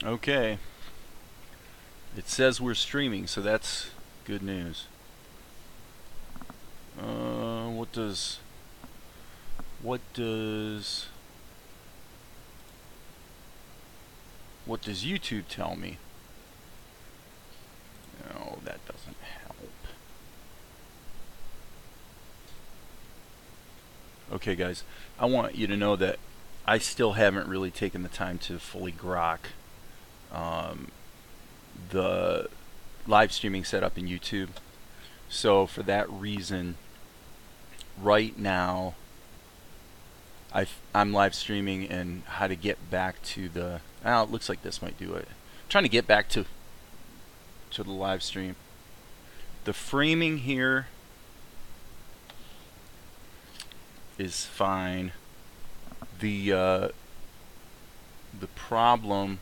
Okay, it says we're streaming, so that's good news. What does what does what does YouTube tell me? No, that doesn't help. Okay, guys, I want you to know that I still haven't really taken the time to fully grok um, the live streaming setup in YouTube. So for that reason, right now, I'm live streaming, and how to get back to the. Oh, it looks like this might do it. I'm trying to get back to the live stream. The framing here is fine. The problem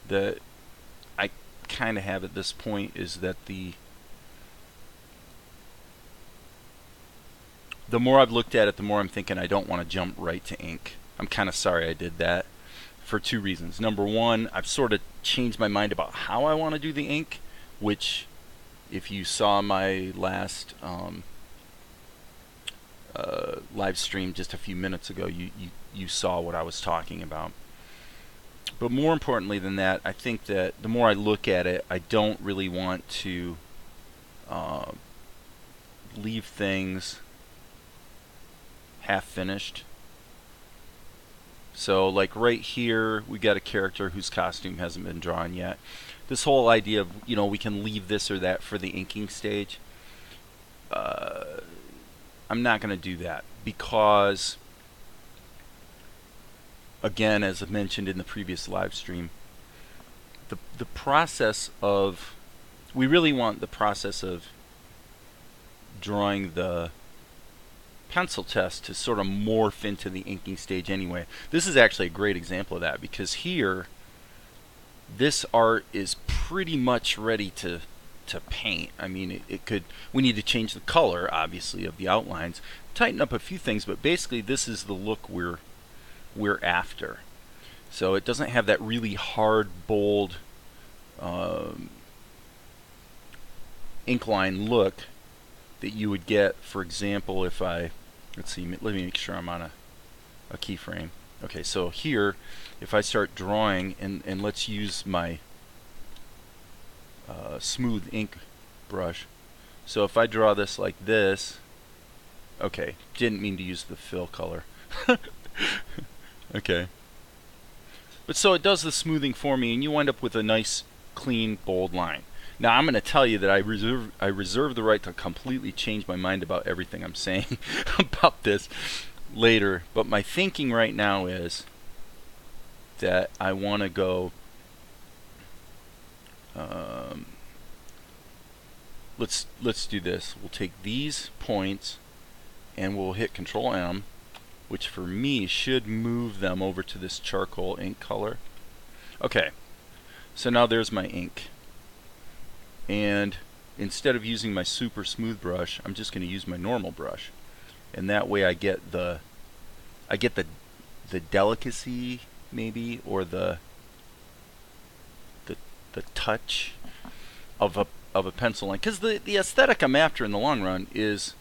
that I kind of have at this point is that the more I've looked at it, the more I'm thinking I don't want to jump right to ink. I'm kind of sorry I did that for two reasons. Number one, I've sort of changed my mind about how I want to do the ink, which, if you saw my last live stream just a few minutes ago, you saw what I was talking about. But more importantly than that, I think that the more I look at it, I don't really want to uh, leave things half finished. So like right here, we got a character whose costume hasn't been drawn yet. This whole idea of, we can leave this or that for the inking stage, I'm not going to do that because, again, as I mentioned in the previous live stream, the process of, we really want the process of drawing the pencil test to sort of morph into the inking stage anyway. This is actually a great example of that, because here, this art is pretty much ready to paint. I mean, it could, we need to change the color, obviously, of the outlines, tighten up a few things, but basically this is the look we're after. So it doesn't have that really hard, bold ink line look that you would get, for example, if I, let's see, let me make sure I'm on a keyframe. Okay, so here, if I start drawing, and let's use my smooth ink brush. So if I draw this like this, okay, didn't mean to use the fill color. Okay. But so it does the smoothing for me, and you wind up with a nice, clean, bold line. Now I'm going to tell you that I reserve the right to completely change my mind about everything I'm saying about this later. But my thinking right now is that I want to go. Let's do this. We'll take these points and we'll hit Control M, which for me should move them over to this charcoal ink color. Okay, so now there's my ink. And instead of using my super smooth brush, I'm just going to use my normal brush. And that way I get the delicacy, maybe, or the touch of a pencil line. Because the aesthetic I'm after in the long run is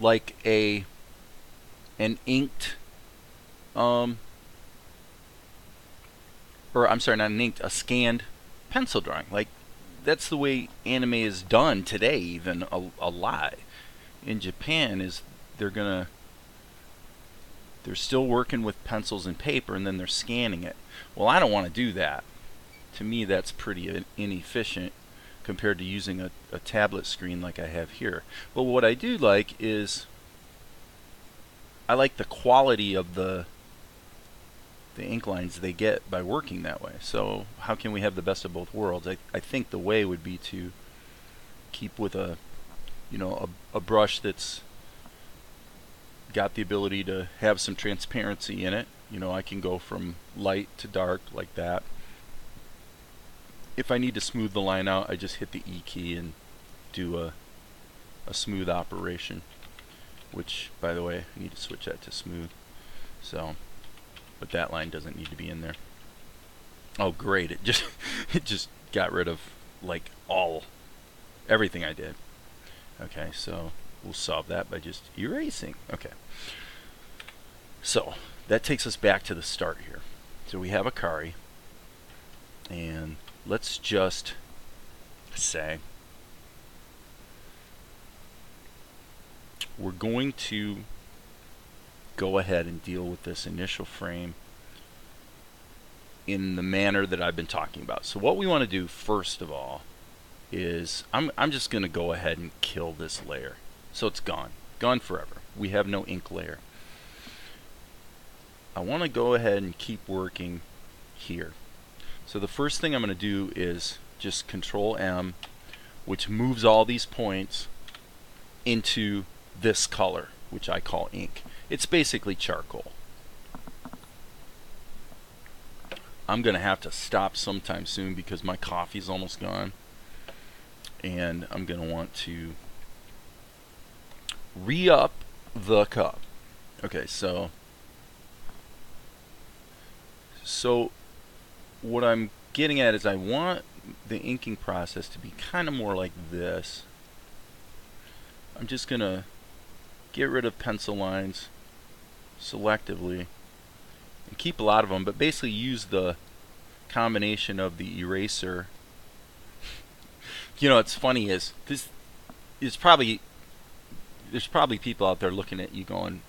like an inked or I'm sorry, not an inked, a scanned pencil drawing. Like, that's the way anime is done today, even a lot. In Japan, is they're still working with pencils and paper, and then they're scanning it. Well, I don't want to do that. To me, that's pretty inefficient compared to using a tablet screen like I have here. But what I do like is I like the quality of the ink lines they get by working that way. So how can we have the best of both worlds? I think the way would be to keep with a brush that's got the ability to have some transparency in it. I can go from light to dark like that. If I need to smooth the line out, I just hit the E key and do a smooth operation, which, by the way, I need to switch that to smooth. So, but that line doesn't need to be in there. Oh, great! It just it just got rid of like everything I did. Okay, so we'll solve that by just erasing. Okay, so that takes us back to the start here. So we have Akari, and let's just say we're going to go ahead and deal with this initial frame in the manner that I've been talking about. So what we want to do first of all is I'm just going to go ahead and kill this layer. So it's gone forever. We have no ink layer. I want to go ahead and keep working here. So the first thing I'm going to do is just Control M, which moves all these points into this color, which I call ink. It's basically charcoal. I'm going to have to stop sometime soon because my coffee's almost gone. And I'm going to want to re-up the cup. Okay, so what I'm getting at is I want the inking process to be kind of more like this. I'm just going to get rid of pencil lines selectively and keep a lot of them, but basically use the combination of the eraser. You know, what's funny is this is probably there's probably people out there looking at me going,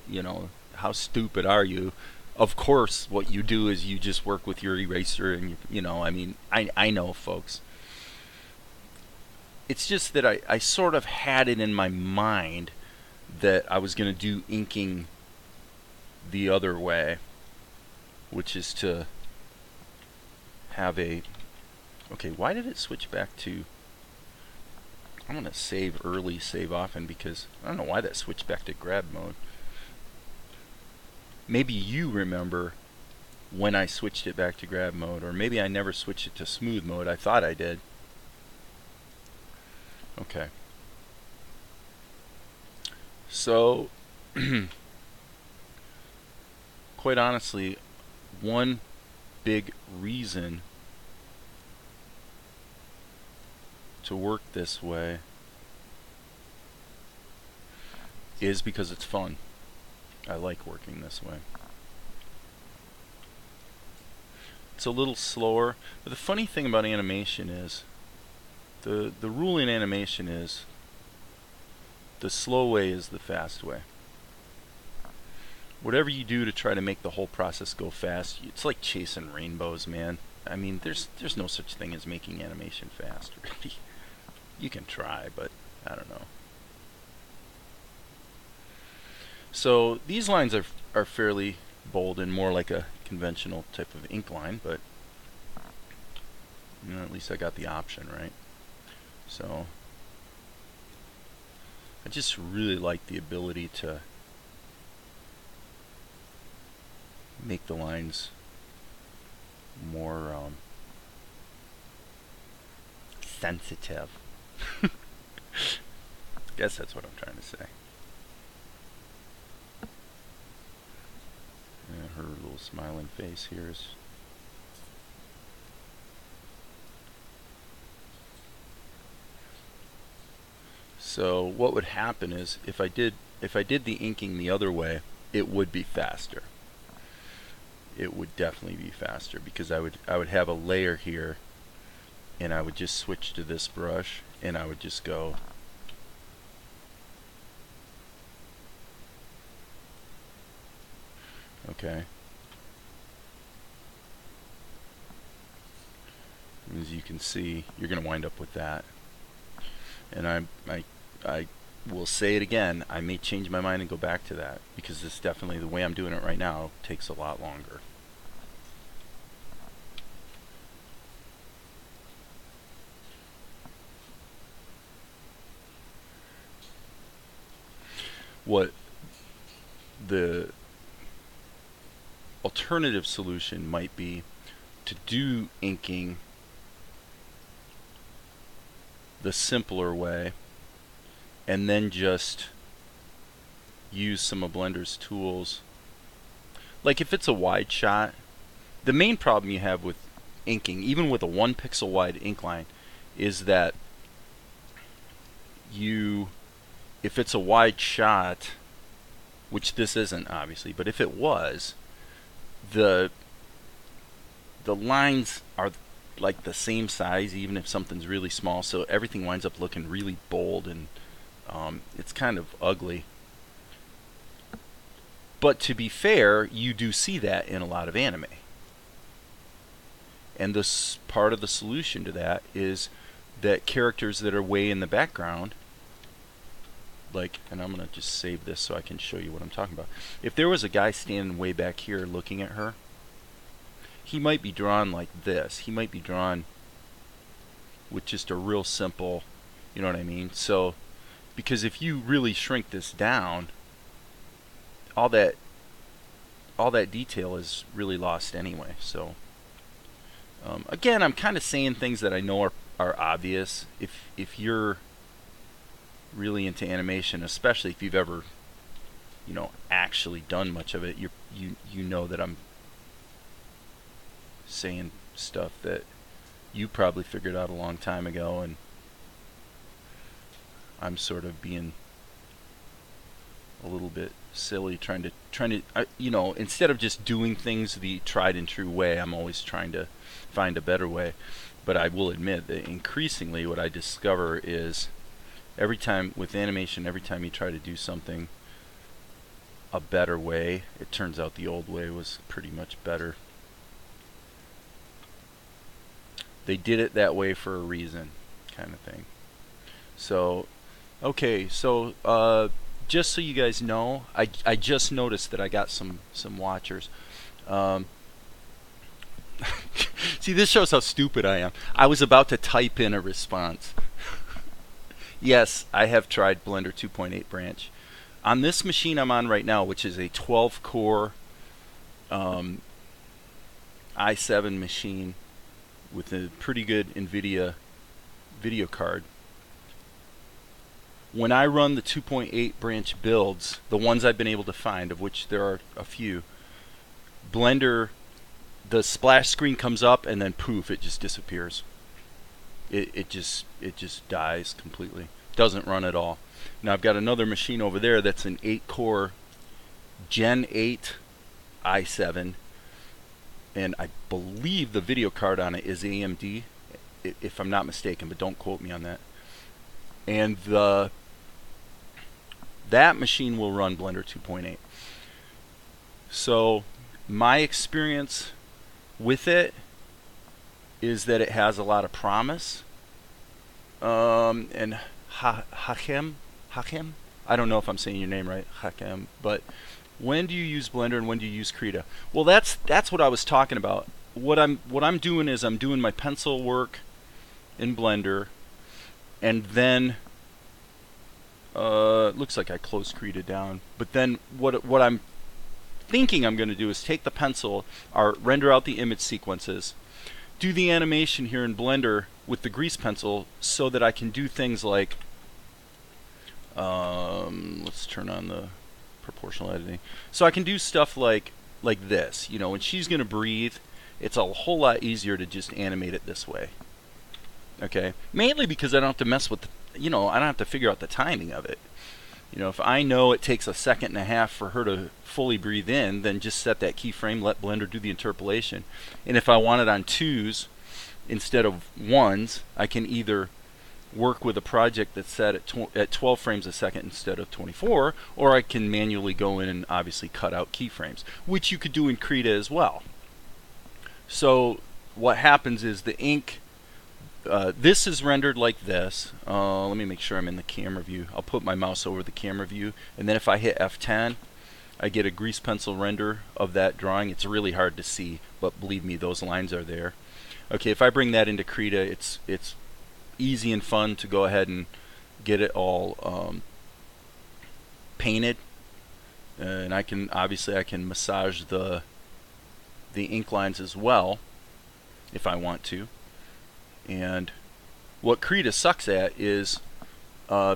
you know, how stupid are you? Of course, what you do is you just work with your eraser, and you know, I mean, I know, folks. It's just that I sort of had it in my mind that I was going to do inking the other way, which is to have a... Okay, why did it switch back to... I'm going to save early, save often, because I don't know why that switched back to grab mode. Maybe you remember when I switched it back to grab mode, or maybe I never switched it to smooth mode. I thought I did. Okay. So, quite honestly, one big reason to work this way is because it's fun. I like working this way. It's a little slower, but the funny thing about animation is the rule in animation is the slow way is the fast way. Whatever you do to try to make the whole process go fast, it's like chasing rainbows, man. I mean, there's no such thing as making animation fast, really. You can try, but I don't know. So these lines are fairly bold and more like a conventional type of ink line, but you know, at least I got the option, right? So I just really like the ability to make the lines more sensitive. I guess that's what I'm trying to say. Yeah, her little smiling face here is... So what would happen is if I did the inking the other way, it would be faster. It would definitely be faster because I would have a layer here, and I would just switch to this brush, and I would just go okay. As you can see, you're going to wind up with that. And I will say it again, I may change my mind and go back to that, because this definitely, the way I'm doing it right now, takes a lot longer. What the alternative solution might be to do inking the simpler way and then just use some of Blender's tools. Like if it's a wide shot, the main problem you have with inking, even with a 1 pixel wide ink line, is that if it's a wide shot, which this isn't obviously, but if it was, the lines are like the same size even if something's really small, so everything winds up looking really bold, and it's kind of ugly. But to be fair, you do see that in a lot of anime. And this part of the solution to that is that characters that are way in the background, like, and I'm going to just save this so I can show you what I'm talking about. If there was a guy standing way back here looking at her, he might be drawn like this. He might be drawn with just a real simple, you know what I mean? So, because if you really shrink this down, all that detail is really lost anyway. So again, I'm kind of saying things that I know are obvious. If you're really into animation, especially if you've ever, you know, actually done much of it, you know that I'm saying stuff that you probably figured out a long time ago, and I'm sort of being a little bit silly trying to you know, instead of just doing things the tried and true way, I'm always trying to find a better way. But I will admit that increasingly what I discover is every time with animation, every time you try to do something a better way, it turns out the old way was pretty much better. They did it that way for a reason, kind of thing. So okay, so just so you guys know, I just noticed that I got some watchers. See, this shows how stupid I am. I was about to type in a response. Yes, I have tried Blender 2.8 branch. On this machine I'm on right now, which is a 12-core i7 machine with a pretty good NVIDIA video card, when I run the 2.8 branch builds, the ones I've been able to find, of which there are a few, Blender, the splash screen comes up and then poof, it just disappears. It just dies completely. Doesn't run at all. Now I've got another machine over there that's an 8-core Gen 8 i7, and I believe the video card on it is AMD, if I'm not mistaken, but don't quote me on that. And that machine will run Blender 2.8. So my experience with it is that it has a lot of promise. And Hakem, I don't know if I'm saying your name right, Hakem, but when do you use Blender and when do you use Krita? Well, that's what I was talking about. What I'm doing is I'm doing my pencil work in Blender, and then looks like I closed Krita down. But then what I'm thinking I'm going to do is take the pencil, or render out the image sequences, do the animation here in Blender with the grease pencil, so that I can do things like let's turn on the proportional editing. So I can do stuff like this. You know, when she's going to breathe, it's a whole lot easier to just animate it this way. Okay, mainly because I don't have to mess with I don't have to figure out the timing of it. You know, if I know it takes a second and a half for her to fully breathe in, then just set that keyframe, let Blender do the interpolation. And if I want it on 2s instead of 1s, I can either work with a project that's set at 12 frames a second instead of 24, or I can manually go in and obviously cut out keyframes, which you could do in Krita as well. So what happens is the ink, this is rendered like this. Let me make sure I'm in the camera view. I'll put my mouse over the camera view, and then if I hit F10, I get a grease pencil render of that drawing. It's really hard to see, but believe me, those lines are there. Okay, if I bring that into Krita, it's easy and fun to go ahead and get it all painted, and I can massage the ink lines as well if I want to. And what Krita sucks at is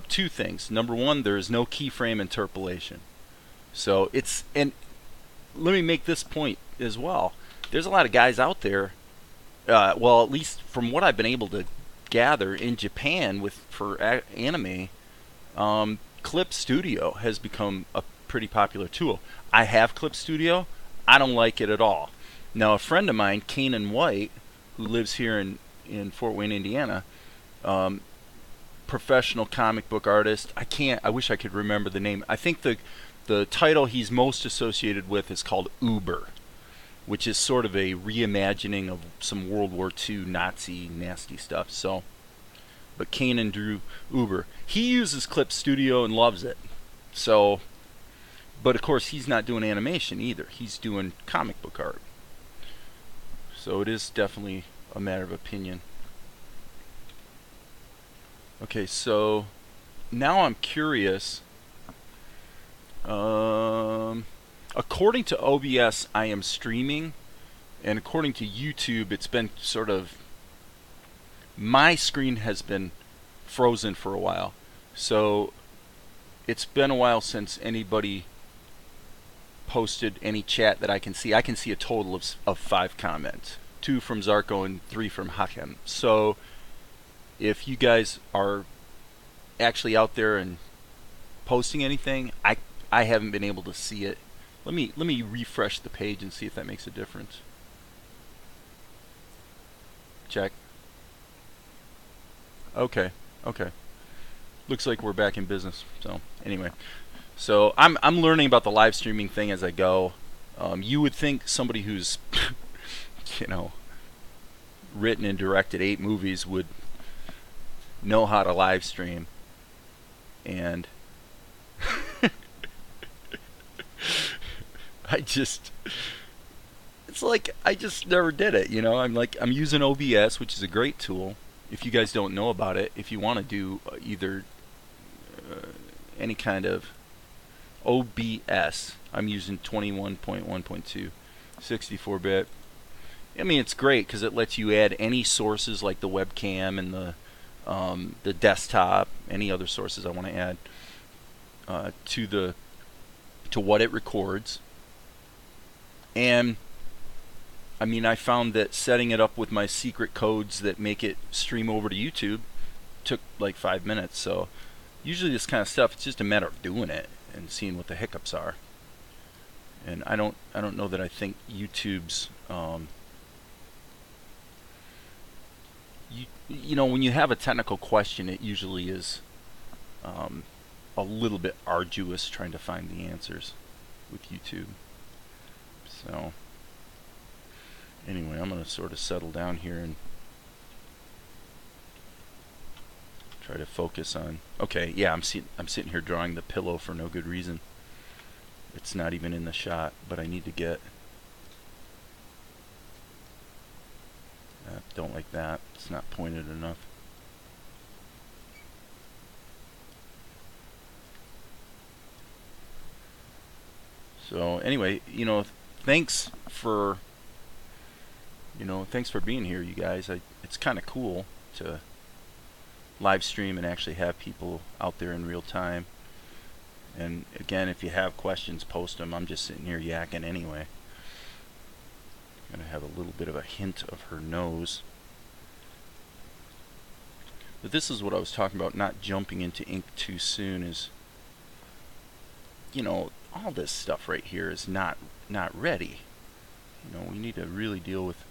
two things. Number one, there is no keyframe interpolation. So and let me make this point as well. there's a lot of guys out there. Well, at least from what I've been able to gather in Japan for anime, Clip Studio has become a pretty popular tool. I have Clip Studio. I don't like it at all. Now, a friend of mine, Kanan White, who lives here in Fort Wayne, Indiana, professional comic book artist. I wish I could remember the name. I think the title he's most associated with is called Uber, which is sort of a reimagining of some World War II Nazi nasty stuff. So, but Kanan drew Uber. He uses Clip Studio and loves it. So, but of course he's not doing animation either. He's doing comic book art. So it is definitely a matter of opinion. Okay, so now I'm curious. According to OBS, I am streaming, and according to YouTube, it's been sort of, my screen has been frozen for a while. So it's been a while since anybody posted any chat that I can see. I can see a total of 5 comments, 2 from Zarko and 3 from Hakem. So if you guys are actually out there and posting anything, I haven't been able to see it. Let me refresh the page and see if that makes a difference. Check. Okay. Looks like we're back in business. So anyway, so I'm learning about the live streaming thing as I go. You would think somebody who's written and directed 8 movies would know how to live stream, and it's like I just never did it. I'm using OBS, which is a great tool. If you guys don't know about it, if you want to do either any kind of OBS, I'm using 21.1.2 64-bit. I mean, it's great because it lets you add any sources like the webcam and the desktop, any other sources I want to add to what it records. And I mean, I found that setting it up with my secret codes that make it stream over to YouTube took like 5 minutes. So usually this kind of stuff, it's just a matter of doing it and seeing what the hiccups are. And I don't know that I think YouTube's when you have a technical question, it usually is a little bit arduous trying to find the answers with YouTube. So anyway, I'm going to sort of settle down here and try to focus on. Okay, yeah, I'm sitting here drawing the pillow for no good reason. It's not even in the shot, but I need to get. Don't like that. It's not pointed enough. So anyway, thanks for being here, you guys. It's kind of cool to live stream and actually have people out there in real time. And again, if you have questions, post them. I'm just sitting here yakking anyway. I'm gonna have a little bit of a hint of her nose. But this is what I was talking about, not jumping into ink too soon. Is all this stuff right here is not ready. We need to really deal with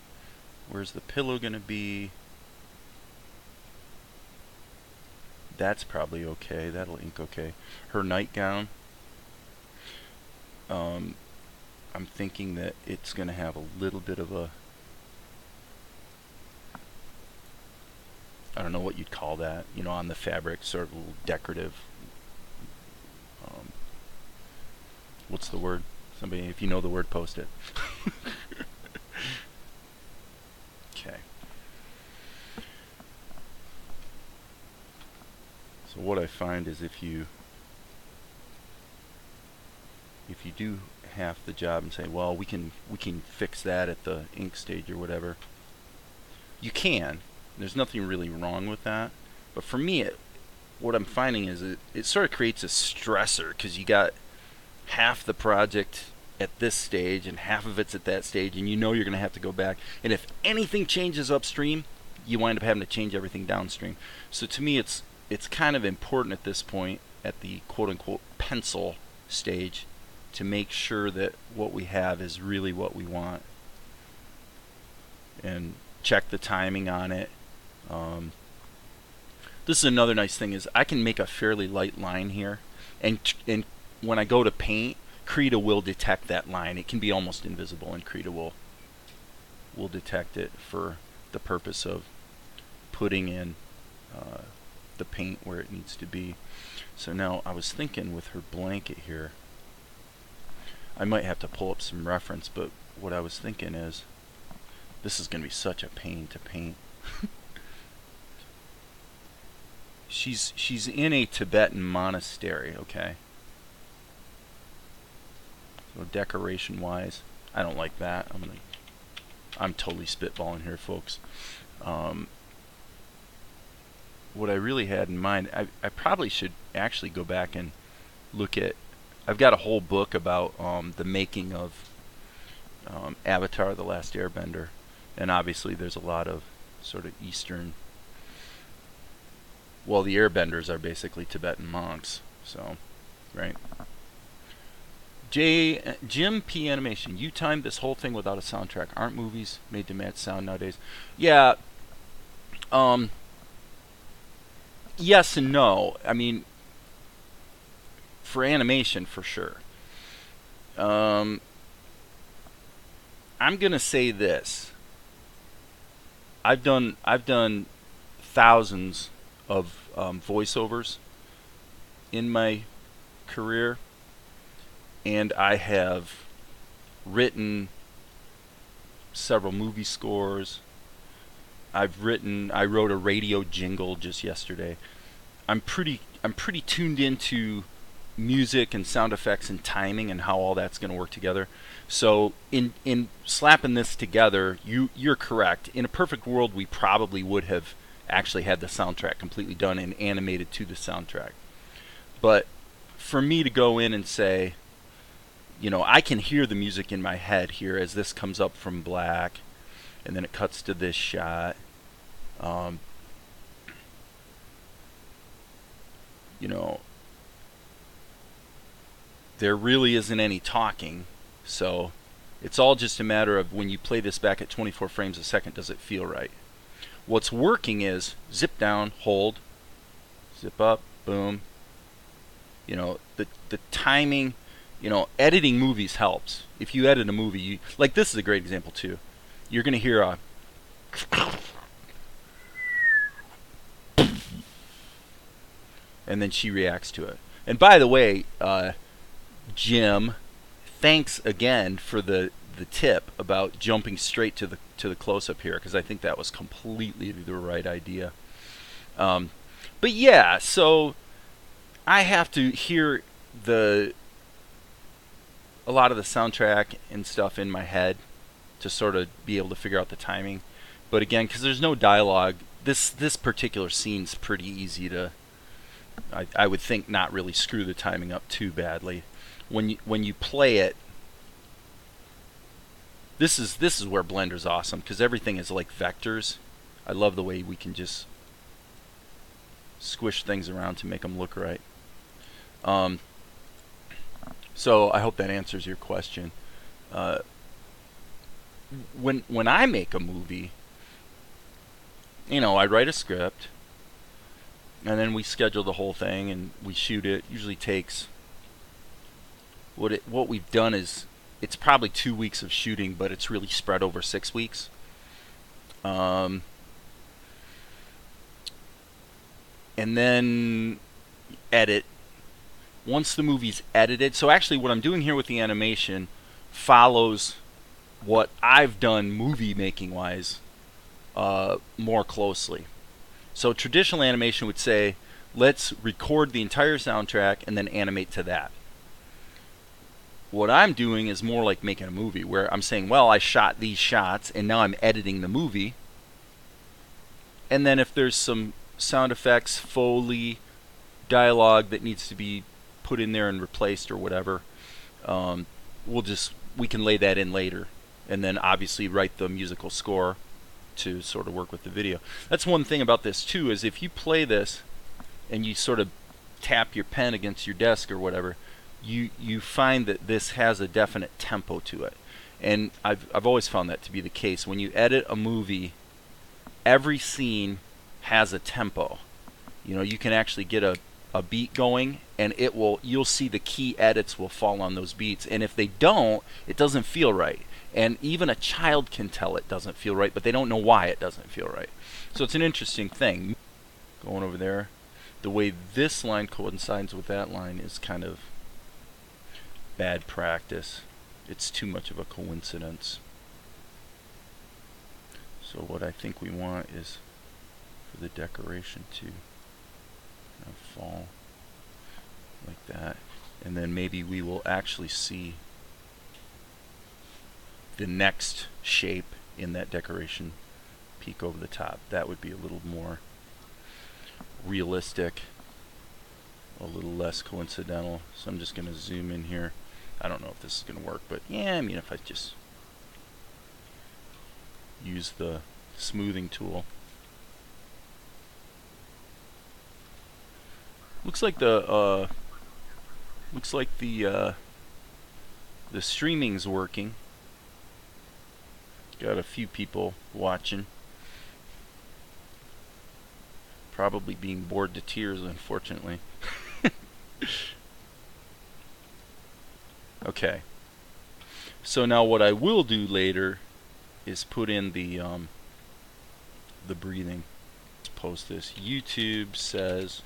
where's the pillow gonna be. That's probably okay. That'll ink okay. Her nightgown. I'm thinking that it's gonna have a little bit of a, I don't know what you'd call that, on the fabric, sort of a little decorative. What's the word? Somebody, if you know the word, post it. Okay. So what I find is if you do half the job and say, well, we can fix that at the ink stage or whatever, you can. There's nothing really wrong with that. But for me, what I'm finding is it sort of creates a stressor because you got half the project at this stage and half of it's at that stage, and you know you're going to have to go back. And if anything changes upstream, you wind up having to change everything downstream. So to me, it's kind of important at this point, at the quote-unquote pencil stage, to make sure that what we have is really what we want, and check the timing on it. This is another nice thing, is I can make a fairly light line here, and when I go to paint, Krita will detect that line. It can be almost invisible, and Krita will detect it for the purpose of putting in the paint where it needs to be. So now I was thinking with her blanket here, I might have to pull up some reference, but what I was thinking is, this is going to be such a pain to paint. She's in a Tibetan monastery, okay? So decoration wise, I don't like that. I'm totally spitballing here, folks. What I really had in mind, I probably should actually go back and look at, I've got a whole book about the making of Avatar: The Last Airbender, and obviously there's a lot of sort of Eastern, well, the airbenders are basically Tibetan monks, so, right. Jim P. Animation, you timed this whole thing without a soundtrack. Aren't movies made to match sound nowadays? Yeah, yes and no. I mean, for animation, for sure. I'm gonna say this. I've done thousands of voiceovers in my career, and I have written several movie scores. I wrote a radio jingle just yesterday. I'm pretty tuned into music and sound effects and timing and how all that's going to work together. So in slapping this together, you're correct. In a perfect world, we probably would have actually had the soundtrack completely done and animated to the soundtrack. But for me to go in and say, you know, I can hear the music in my head here as this comes up from black, and then it cuts to this shot. You know, there really isn't any talking, so it's all just a matter of when you play this back at 24 frames a second, does it feel right? What's working is zip down, hold, zip up, boom. You know, the timing, you know, editing movies helps. If you edit a movie, like this is a great example too. You're going to hear a and then she reacts to it. And by the way, Jim, thanks again for the tip about jumping straight to the close-up here, because I think that was completely the right idea. But yeah, so I have to hear a lot of the soundtrack and stuff in my head to sort of be able to figure out the timing. But again, because there's no dialogue, this particular scene's pretty easy to, I would think, not really screw the timing up too badly. When you play it, this is where Blender's awesome, because everything is like vectors. I love the way we can just squish things around to make them look right. So I hope that answers your question. When I make a movie, you know, I write a script, and then we schedule the whole thing and we shoot it. Usually takes, what we've done is, it's probably 2 weeks of shooting, but it's really spread over 6 weeks. And then edit. Once the movie's edited, so actually what I'm doing here with the animation follows what I've done movie making wise more closely. So traditional animation would say, let's record the entire soundtrack and then animate to that. What I'm doing is more like making a movie, where I'm saying, well, I shot these shots and now I'm editing the movie, and then if there's some sound effects, Foley, dialogue that needs to be put in there and replaced or whatever, we can lay that in later, and then obviously write the musical score to sort of work with the video. That's one thing about this too, is if you play this and you sort of tap your pen against your desk or whatever, you find that this has a definite tempo to it. And I've always found that to be the case. When you edit a movie, every scene has a tempo. You know, you can actually get a beat going, and you'll see the key edits will fall on those beats. And if they don't, it doesn't feel right. And even a child can tell it doesn't feel right, but they don't know why it doesn't feel right. So it's an interesting thing. Going over there, the way this line coincides with that line is kind of bad practice. It's too much of a coincidence. So what I think we want is for the decoration to fall like that, and then maybe we will actually see the next shape in that decoration peek over the top. That would be a little more realistic, a little less coincidental. So I'm just going to zoom in here. I don't know if this is going to work, but yeah, I mean, if I just use the smoothing tool. Looks like the streaming's working. Got a few people watching. Probably being bored to tears, unfortunately. Okay. So now what I will do later is put in the breathing. Let's post this. YouTube says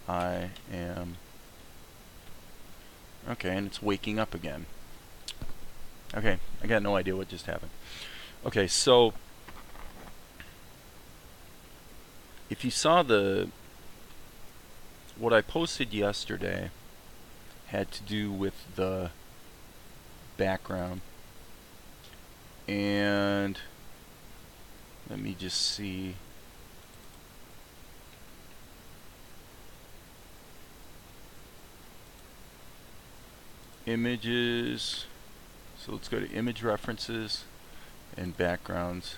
I am okay, and it's waking up again. Okay, I got no idea what just happened. Okay, so if you saw what I posted yesterday had to do with the background, and let me just see. Images. So let's go to image references and backgrounds.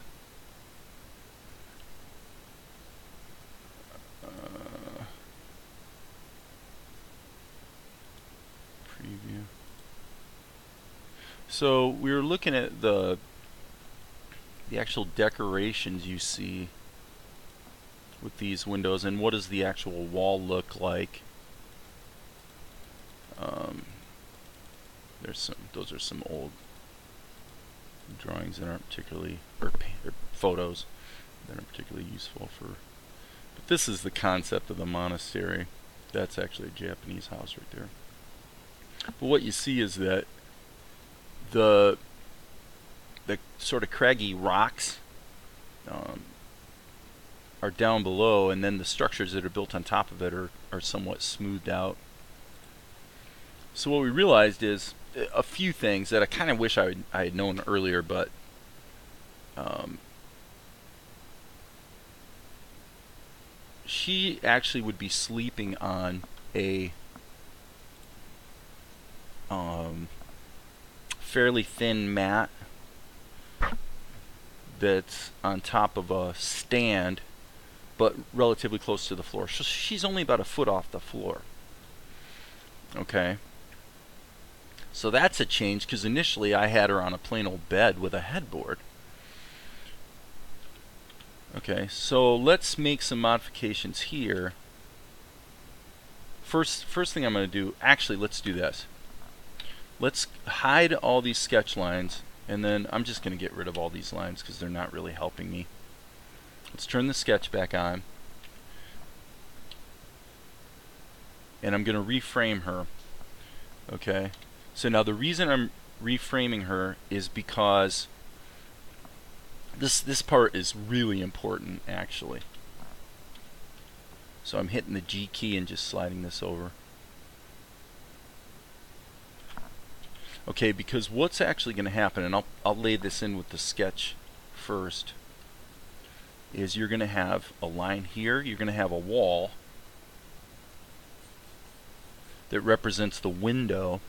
Preview. So we were looking at the actual decorations you see with these windows, and what does the actual wall look like. Those are some old drawings that aren't particularly, or photos that aren't particularly useful for. But this is the concept of the monastery. That's actually a Japanese house right there. But what you see is that the sort of craggy rocks are down below, and then the structures that are built on top of it are somewhat smoothed out. So what we realized is a few things that I kind of wish I had known earlier, but she actually would be sleeping on a fairly thin mat that's on top of a stand, but relatively close to the floor. So she's only about a foot off the floor. Okay. So that's a change, because initially I had her on a plain old bed with a headboard. Okay, so let's make some modifications here. First thing I'm going to do, actually let's do this. Let's hide all these sketch lines, and then I'm just going to get rid of all these lines because they're not really helping me. Let's turn the sketch back on, and I'm going to reframe her. Okay. So now the reason I'm reframing her is because this part is really important, actually. So I'm hitting the G key and just sliding this over. Okay, because what's actually going to happen, and I'll lay this in with the sketch first, is you're going to have a line here, you're going to have a wall that represents the window.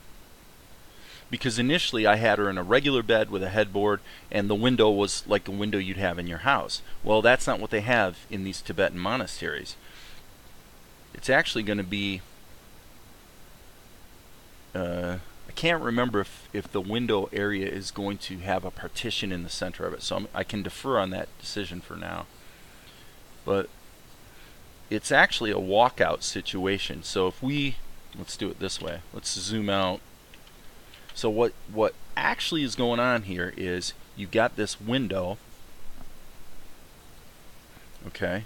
because initially I had her in a regular bed with a headboard, and the window was like a window you'd have in your house. Well, that's not what they have in these Tibetan monasteries. It's actually going to be, I can't remember if the window area is going to have a partition in the center of it, so I can defer on that decision for now. But it's actually a walkout situation. So if we, let's do it this way. Let's zoom out. So what actually is going on here is you've got this window, okay,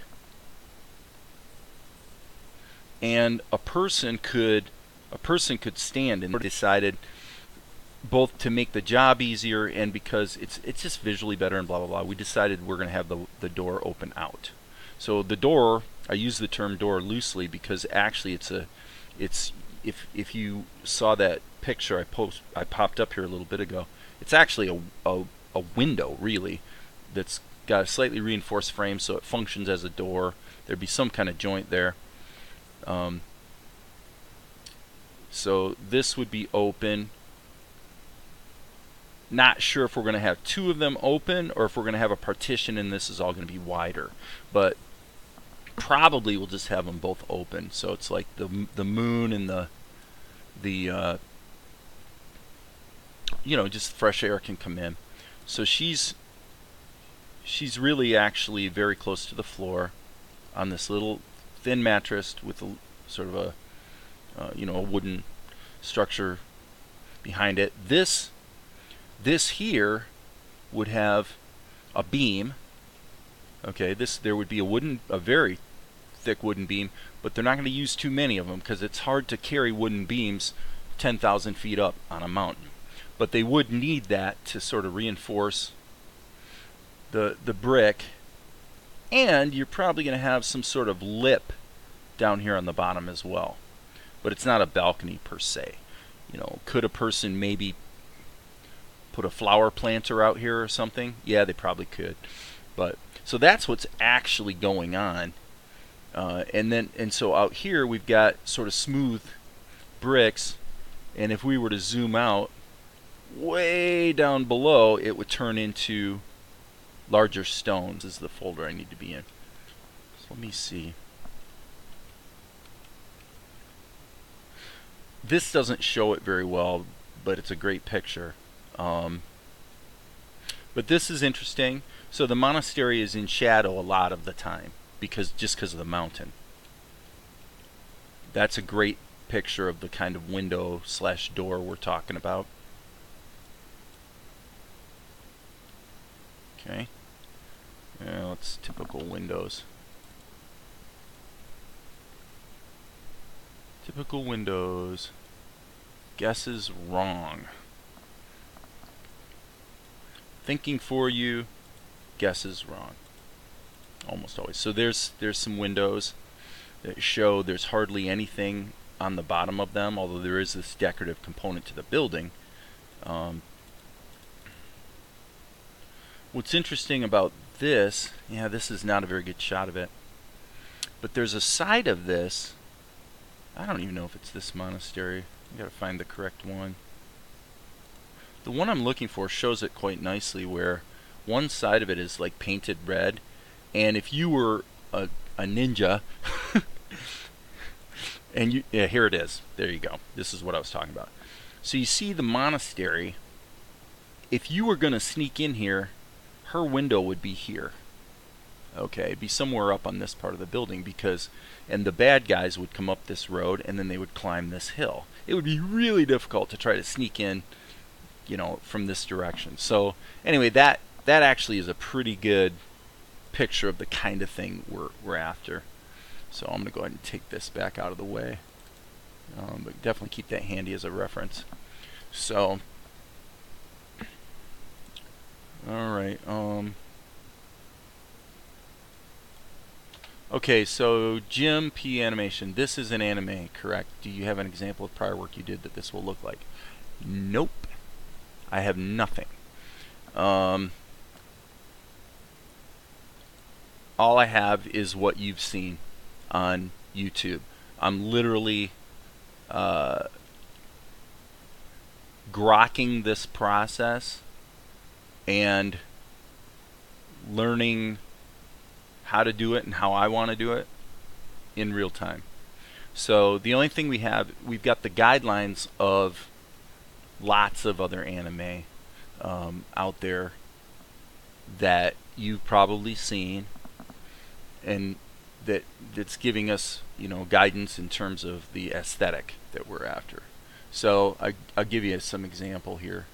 and a person could stand, and decided both to make the job easier and because it's just visually better and blah blah blah, we decided we're going to have the door open out. So the door, I use the term door loosely because actually it's if you saw that picture I popped up here a little bit ago, it's actually a window really that's got a slightly reinforced frame, so it functions as a door. There'd be some kind of joint there. So this would be open. Not sure if we're going to have two of them open or if we're going to have a partition and this is all going to be wider, but probably we'll just have them both open. So it's like the moon and the you know, just fresh air can come in. So she's really actually very close to the floor on this little thin mattress with a sort of a you know, a wooden structure behind it. This here would have a beam. Okay, there would be a very thick wooden beam, but they're not going to use too many of them because it's hard to carry wooden beams 10,000 feet up on a mountain. But they would need that to sort of reinforce the brick, and you're probably going to have some sort of lip down here on the bottom as well. But it's not a balcony per se. You know, could a person maybe put a flower planter out here or something? Yeah, they probably could. But so that's what's actually going on. And so out here we've got sort of smooth bricks, and if we were to zoom out way down below, it would turn into larger stones. This is the folder I need to be in. So let me see. This doesn't show it very well, but it's a great picture. But this is interesting. So the monastery is in shadow a lot of the time just because of the mountain. That's a great picture of the kind of window slash door we're talking about. Okay. Yeah, it's typical windows. Typical windows. Guess is wrong. Thinking for you, guess is wrong. Almost always. So there's some windows that show there's hardly anything on the bottom of them, although there is this decorative component to the building. What's interesting about this, yeah, this is not a very good shot of it, but there's a side of this. I don't even know if it's this monastery. I gotta find the correct one. The one I'm looking for shows it quite nicely, where one side of it is like painted red, and if you were a ninja and yeah, here it is. There you go. This is what I was talking about. So you see the monastery. If you were going to sneak in here, her window would be here. Okay, it'd be somewhere up on this part of the building, and the bad guys would come up this road and then they would climb this hill. It would be really difficult to try to sneak in, you know, from this direction. So anyway, that actually is a pretty good picture of the kind of thing we're after. So I'm going to go ahead and take this back out of the way, but definitely keep that handy as a reference. So all right. Okay, so Jim P. Animation. This is an anime, correct? Do you have an example of prior work you did that this will look like? Nope. I have nothing. All I have is what you've seen on YouTube. I'm literally grokking this process and learning how to do it and how I want to do it in real time. So the only thing we've got the guidelines of lots of other anime out there that you've probably seen, and that's giving us, guidance in terms of the aesthetic that we're after. So I'll give you some example here.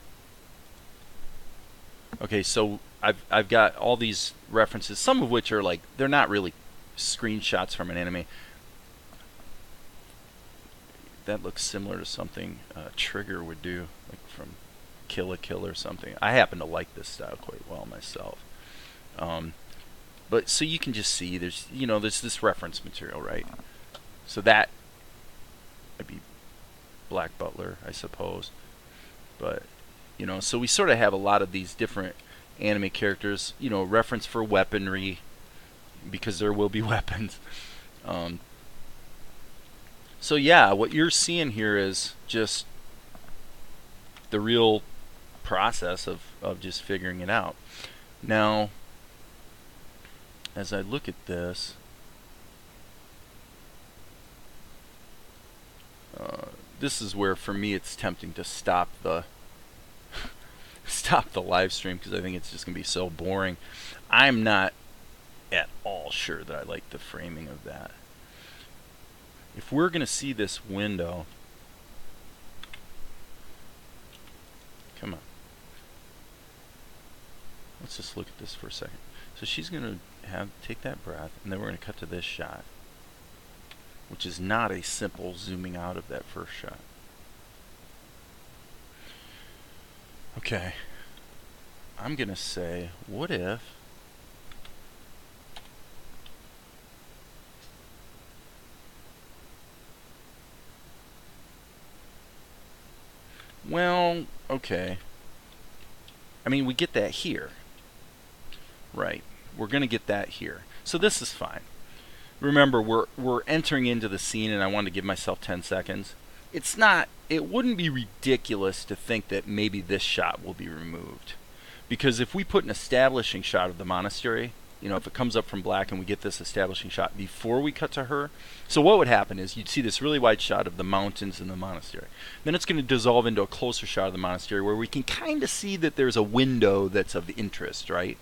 Okay, so I've got all these references, some of which are like, they're not really screenshots from an anime. That looks similar to something Trigger would do, like from Kill la Kill or something. I happen to like this style quite well myself. But so you can just see there's this reference material, right? So that would be Black Butler, I suppose. But so we sort of have a lot of these different anime characters, reference for weaponry, because there will be weapons. So yeah, what you're seeing here is just the real process of just figuring it out. Now, as I look at this, this is where for me it's tempting to stop the live stream, because I think it's just going to be so boring. I'm not at all sure that I like the framing of that. If we're going to see this window, come on, let's just look at this for a second. So she's going to take that breath, and then we're going to cut to this shot, which is not a simple zooming out of that first shot. Okay, I'm going to say, what if well, okay, I mean, we get that here, right? We're going to get that here. So this is fine. Remember, we're entering into the scene, and I wanted to give myself 10 seconds. It wouldn't be ridiculous to think that maybe this shot will be removed. Because if we put an establishing shot of the monastery, if it comes up from black and we get this establishing shot before we cut to her, so what would happen is you'd see this really wide shot of the mountains and the monastery. Then it's going to dissolve into a closer shot of the monastery where we can kind of see that there's a window that's of interest, right?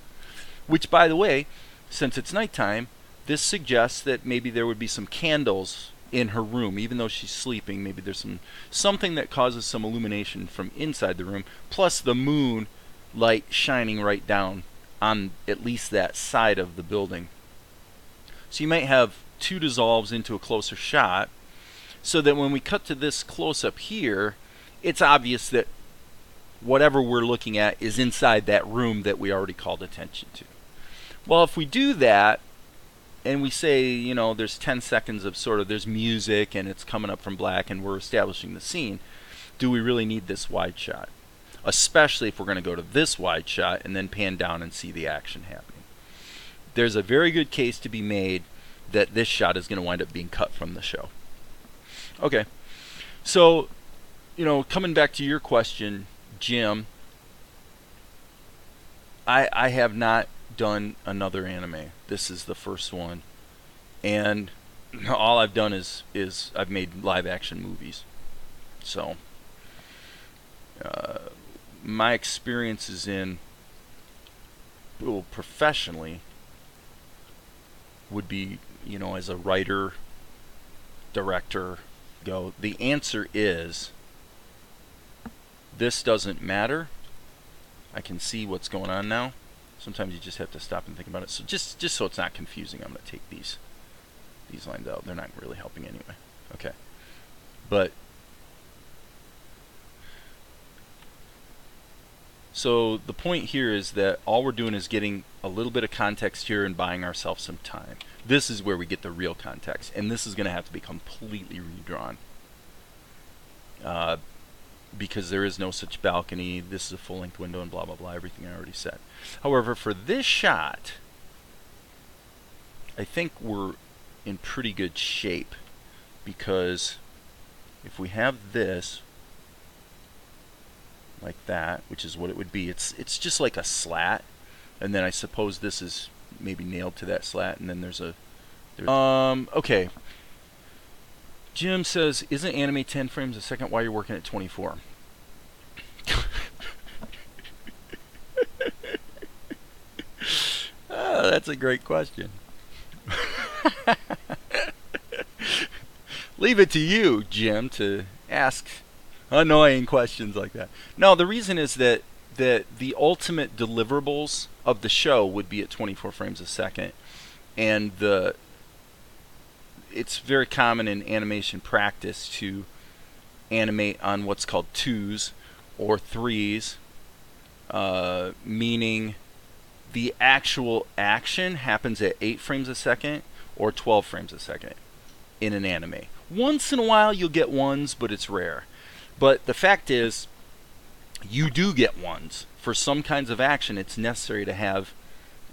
Which, by the way, since it's nighttime, this suggests that maybe there would be some candles in her room, even though she's sleeping. Maybe there's something that causes some illumination from inside the room, plus the moon light shining right down on at least that side of the building. So you might have two dissolves into a closer shot, so that when we cut to this close-up here, it's obvious that whatever we're looking at is inside that room that we already called attention to. Well, if we do that, and we say, there's 10 seconds of there's music and it's coming up from black and we're establishing the scene, do we really need this wide shot? Especially if we're going to go to this wide shot and then pan down and see the action happening. There's a very good case to be made that this shot is going to wind up being cut from the show. Okay, so, coming back to your question, Jim, I have not done another anime. This is the first one, and all I've done is I've made live action movies. So my experiences in professionally would be, as a writer, director, go. The answer is this doesn't matter. I can see what's going on now. Sometimes you just have to stop and think about it. So just so it's not confusing, I'm going to take these lines out. They're not really helping anyway. Okay. But so the point here is that all we're doing is getting a little bit of context here and buying ourselves some time. This is where we get the real context, and this is going to have to be completely redrawn. Because there is no such balcony, this is a full-length window, and blah, blah, blah, everything I already said. However, for this shot, I think we're in pretty good shape, because if we have this, like that, which is what it would be. It's just like a slat, and then I suppose this is maybe nailed to that slat, and then there's okay. Jim says, isn't anime 10 frames a second while you're working at 24? Oh, that's a great question. Leave it to you, Jim, to ask annoying questions like that. No, the reason is that the ultimate deliverables of the show would be at 24 frames a second, and it's very common in animation practice to animate on what's called 2s or 3s, meaning the actual action happens at 8 frames a second or 12 frames a second in an anime. Once in a while you'll get 1s, but it's rare. But the fact is, you do get 1s. For some kinds of action, it's necessary to have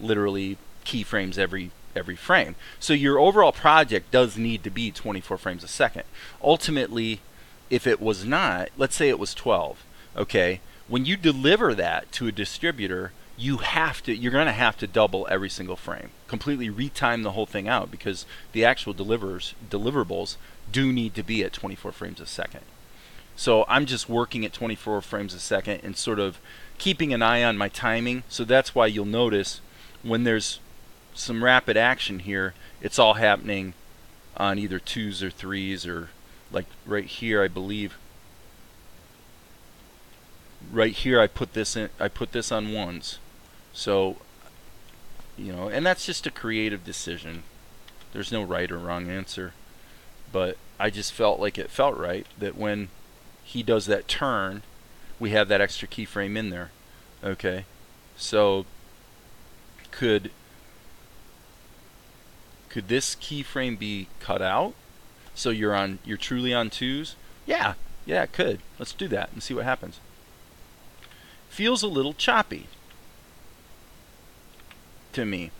literally keyframes every frame. So your overall project does need to be 24 frames a second. Ultimately, if it was not, let's say it was 12, okay, when you deliver that to a distributor, you're going to have to double every single frame, completely retime the whole thing out, because the actual deliverables do need to be at 24 frames a second. So I'm just working at 24 frames a second and sort of keeping an eye on my timing. So that's why you'll notice when there's some rapid action here, it's all happening on either 2s or 3s, or like right here, I believe. Right here I put this on 1s. So, you know, and that's just a creative decision. There's no right or wrong answer. But I just felt like it felt right that when he does that turn, we have that extra keyframe in there. Okay, so could this keyframe be cut out so you're truly on 2s? Yeah, it could. Let's do that and see what happens. Feels a little choppy to me.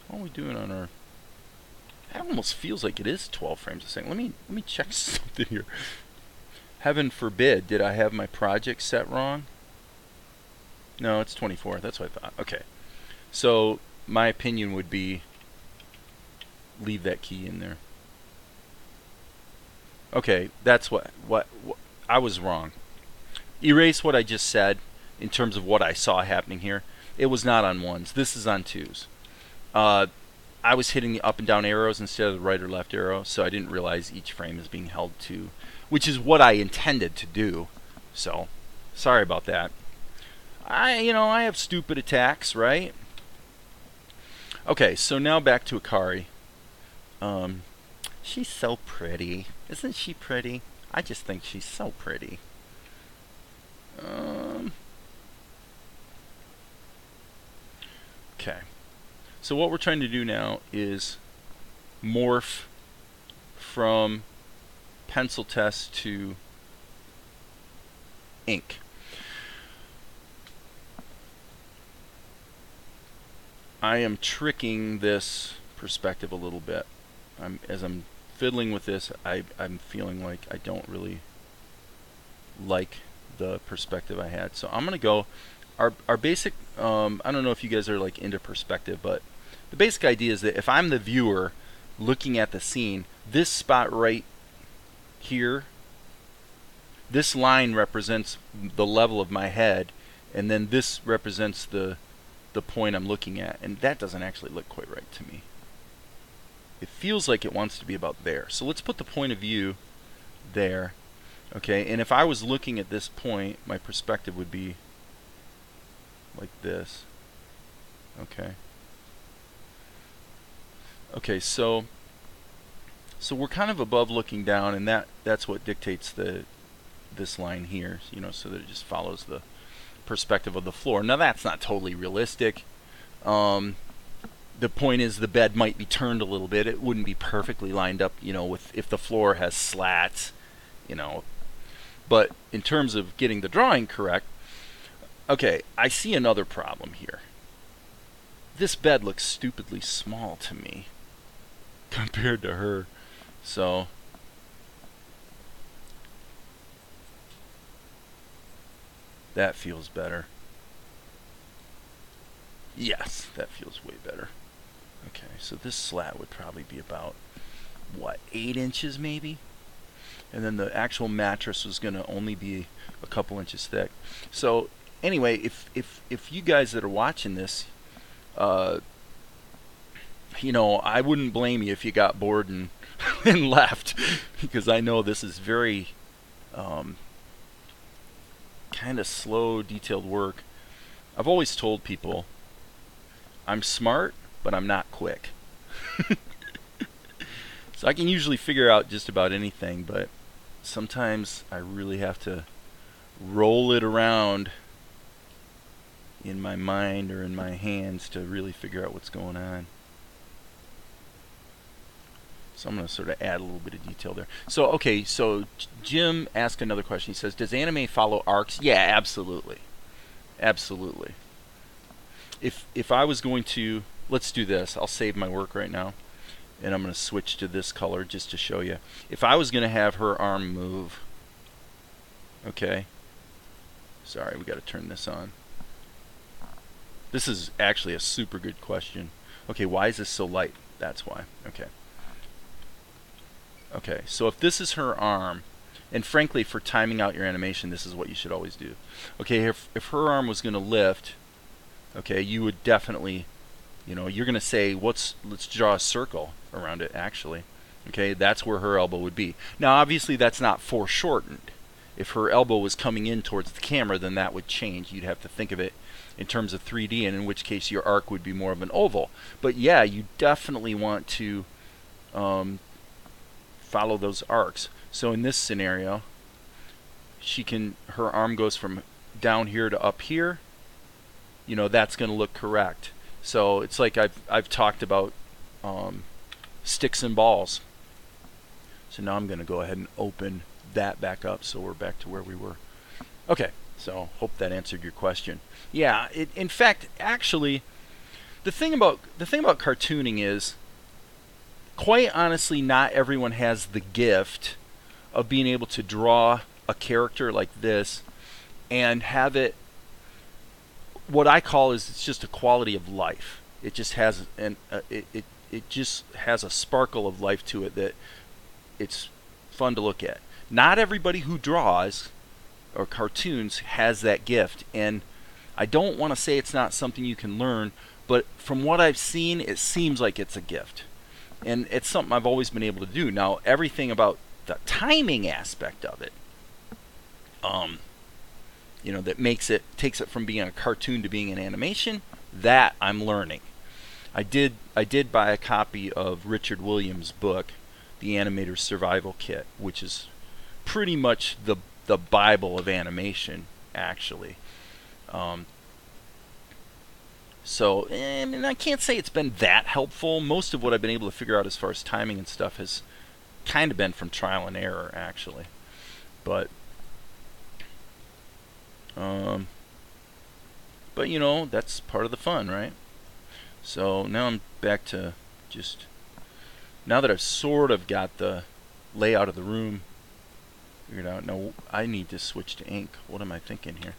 What are we doing on our... It almost feels like it is 12 frames a second. Let me check something here. Heaven forbid, did I have my project set wrong? No, it's 24. That's what I thought. Okay. So my opinion would be leave that key in there. Okay, that's what I was wrong. Erase what I just said in terms of what I saw happening here. It was not on 1s. This is on 2s. I was hitting the up and down arrows instead of the right or left arrow, so I didn't realize each frame is being held to, which is what I intended to do. So, sorry about that. I have stupid attacks, right? Okay, so now back to Akari. She's so pretty. Isn't she pretty? I just think she's so pretty. Okay. So what we're trying to do now is morph from pencil test to ink. I am tricking this perspective a little bit. As I'm fiddling with this, I'm feeling like I don't really like the perspective I had. So I'm going to go, our basic, I don't know if you guys are like into perspective, but the basic idea is that if I'm the viewer looking at the scene, this spot right here, this line represents the level of my head, and then this represents the point I'm looking at, and that doesn't actually look quite right to me. It feels like it wants to be about there. So let's put the point of view there. Okay, and if I was looking at this point, my perspective would be like this. Okay. Okay, so we're kind of above looking down, and that's what dictates this line here, so that it just follows the perspective of the floor. Now that's not totally realistic. The point is the bed might be turned a little bit. It wouldn't be perfectly lined up, with if the floor has slats, But in terms of getting the drawing correct, okay, I see another problem here. This bed looks stupidly small to me compared to her. So that feels better. Yes, that feels way better. Okay, so this slat would probably be about, what, 8 inches maybe? And then the actual mattress was going to only be a couple inches thick. So anyway, if you guys that are watching this, you know, I wouldn't blame you if you got bored and and left, because I know this is very kind of slow, detailed work. I've always told people I'm smart, but I'm not quick. So I can usually figure out just about anything, but sometimes I really have to roll it around in my mind or in my hands to really figure out what's going on. So I'm going to sort of add a little bit of detail there. So, okay, so Jim asked another question. He says, does anime follow arcs? Yeah, absolutely. Absolutely. If I was going to, let's do this. I'll save my work right now, and I'm going to switch to this color just to show you. If I was going to have her arm move, okay, sorry, we got to turn this on. This is actually a super good question. Okay, why is this so light? That's why. Okay. Okay, so if this is her arm, and frankly, for timing out your animation, this is what you should always do. Okay, if her arm was going to lift, okay, you would definitely, you know, you're going to say, let's draw a circle around it, actually. Okay, that's where her elbow would be. Now, obviously, that's not foreshortened. If her elbow was coming in towards the camera, then that would change. You'd have to think of it in terms of 3D, and in which case your arc would be more of an oval. But yeah, you definitely want to follow those arcs. So in this scenario, her arm goes from down here to up here. You know, that's going to look correct. So it's like I've talked about sticks and balls. So now I'm going to go ahead and open that back up, so we're back to where we were. Okay, so hope that answered your question. Yeah, in fact, actually, the thing about cartooning is, quite honestly, not everyone has the gift of being able to draw a character like this and have it, what I call is, it's just a quality of life. It just has it just has a sparkle of life to it that it's fun to look at. Not everybody who draws or cartoons has that gift, and I don't want to say it's not something you can learn, but from what I've seen, it seems like it's a gift. And it's something I've always been able to do. Now, everything about the timing aspect of it, you know, that takes it from being a cartoon to being an animation, that I'm learning. I did buy a copy of Richard Williams' book, The Animator's Survival Kit, which is pretty much the Bible of animation, actually. So, and I can't say it's been that helpful. Most of what I've been able to figure out as far as timing and stuff has kind of been from trial and error, actually. But you know, that's part of the fun, right? So now I'm back to just, now that I've sort of got the layout of the room figured out, now I need to switch to ink. What am I thinking here?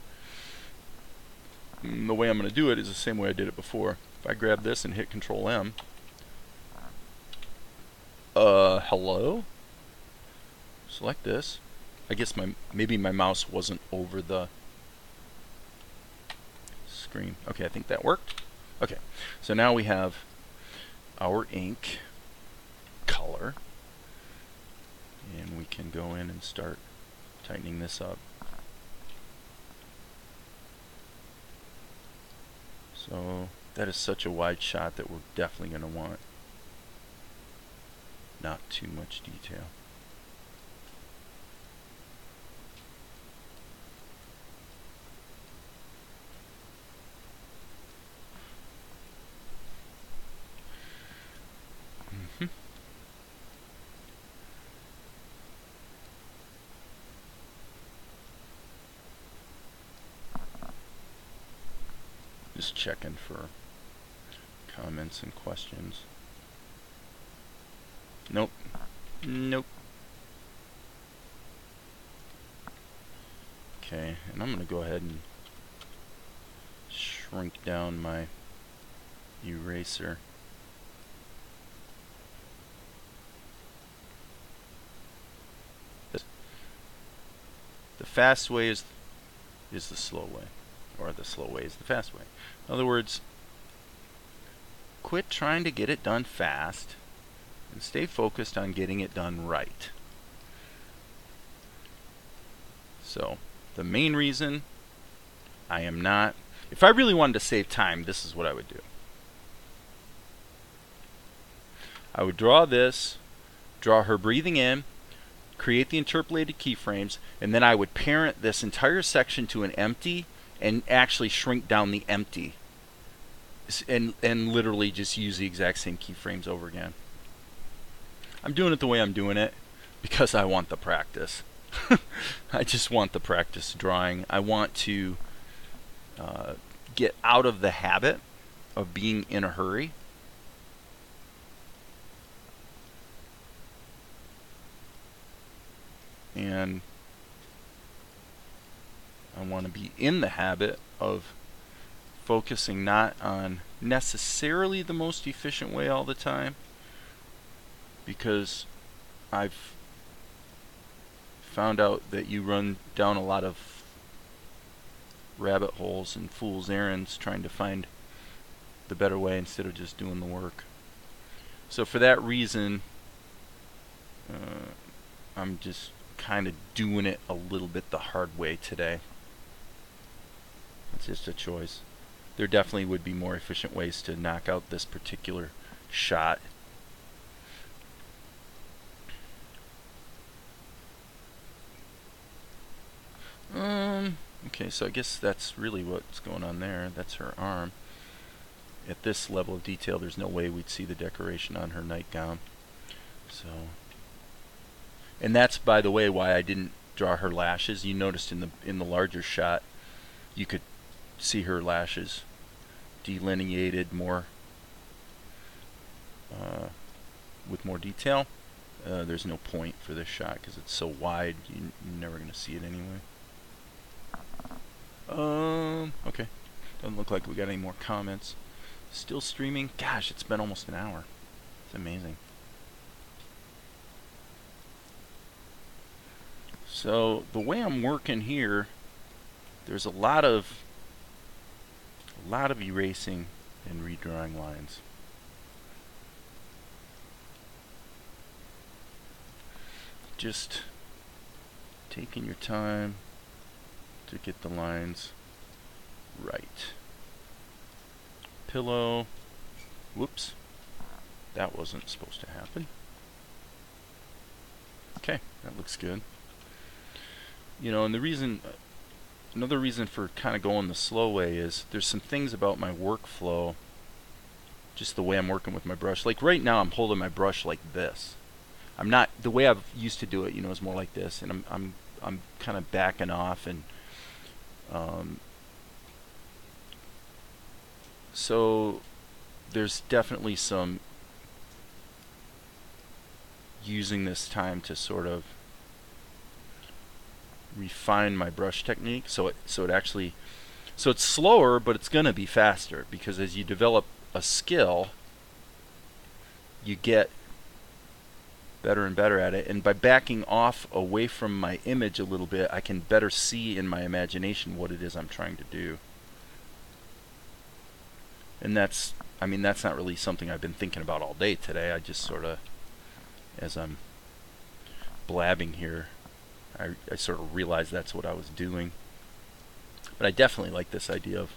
The way I'm going to do it is the same way I did it before. If I grab this and hit Control M, hello? Select this. I guess maybe my mouse wasn't over the screen. Okay, I think that worked. Okay, so now we have our ink color, and we can go in and start tightening this up. So that is such a wide shot that we're definitely going to want not too much detail. Just checking for comments and questions. Nope. Nope. Okay, and I'm going to go ahead and shrink down my eraser. The fast way is the slow way, or the slow way is the fast way. In other words, quit trying to get it done fast and stay focused on getting it done right. So, the main reason I am not, if I really wanted to save time, this is what I would do. I would draw this, draw her breathing in, create the interpolated keyframes, and then I would parent this entire section to an empty and actually shrink down the empty and literally just use the exact same keyframes over again. I'm doing it the way I'm doing it because I want the practice. I just want the practice drawing. I want to get out of the habit of being in a hurry. And I want to be in the habit of focusing not on necessarily the most efficient way all the time, because I've found out that you run down a lot of rabbit holes and fool's errands trying to find the better way instead of just doing the work. So for that reason, I'm just kind of doing it a little bit the hard way today. It's just a choice. There definitely would be more efficient ways to knock out this particular shot. Okay, so I guess that's really what's going on there. That's her arm. At this level of detail, there's no way we'd see the decoration on her nightgown. So, and that's, by the way, why I didn't draw her lashes. You noticed in the larger shot, you could see her lashes delineated more with more detail. There's no point for this shot because it's so wide. You're never going to see it anyway. Okay. Doesn't look like we got any more comments. Still streaming. Gosh, it's been almost an hour. It's amazing. So the way I'm working here, there's a lot of erasing and redrawing lines. Just taking your time to get the lines right. Pillow. Whoops. That wasn't supposed to happen. Okay, that looks good. You know, and the reason, another reason for kind of going the slow way is there's some things about my workflow, just the way I'm working with my brush. Like right now, I'm holding my brush like this. I'm not, the way I've used to do it, you know, is more like this, and I'm kind of backing off, and so there's definitely some using this time to sort of refine my brush technique, so it's slower, but it's gonna be faster, because as you develop a skill, you get better and better at it, and by backing off away from my image a little bit, I can better see in my imagination what it is I'm trying to do. And that's, I mean, that's not really something I've been thinking about all day today. I just sort of, as I'm blabbing here, I sort of realized that's what I was doing. But I definitely like this idea of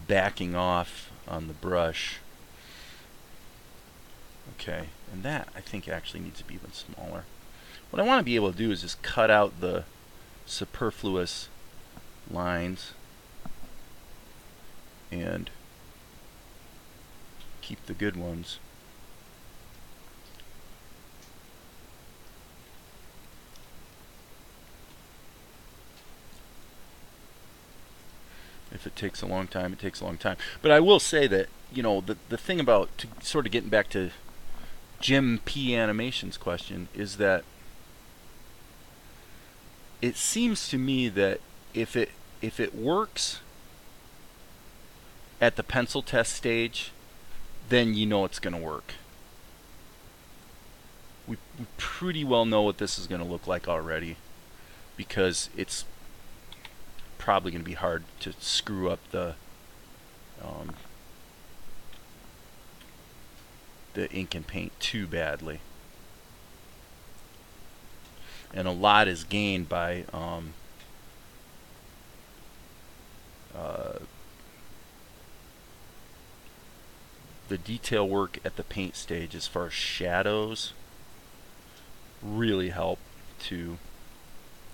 backing off on the brush. Okay, and that I think actually needs to be even smaller. What I want to be able to do is just cut out the superfluous lines and keep the good ones. If it takes a long time, it takes a long time. But I will say that, you know, the thing about, to sort of getting back to Jim P. Animation's question is that it seems to me that if it works at the pencil test stage, then you know it's going to work. We pretty well know what this is going to look like already, because it's probably going to be hard to screw up the ink and paint too badly. And a lot is gained by the detail work at the paint stage, as far as shadows, really help to.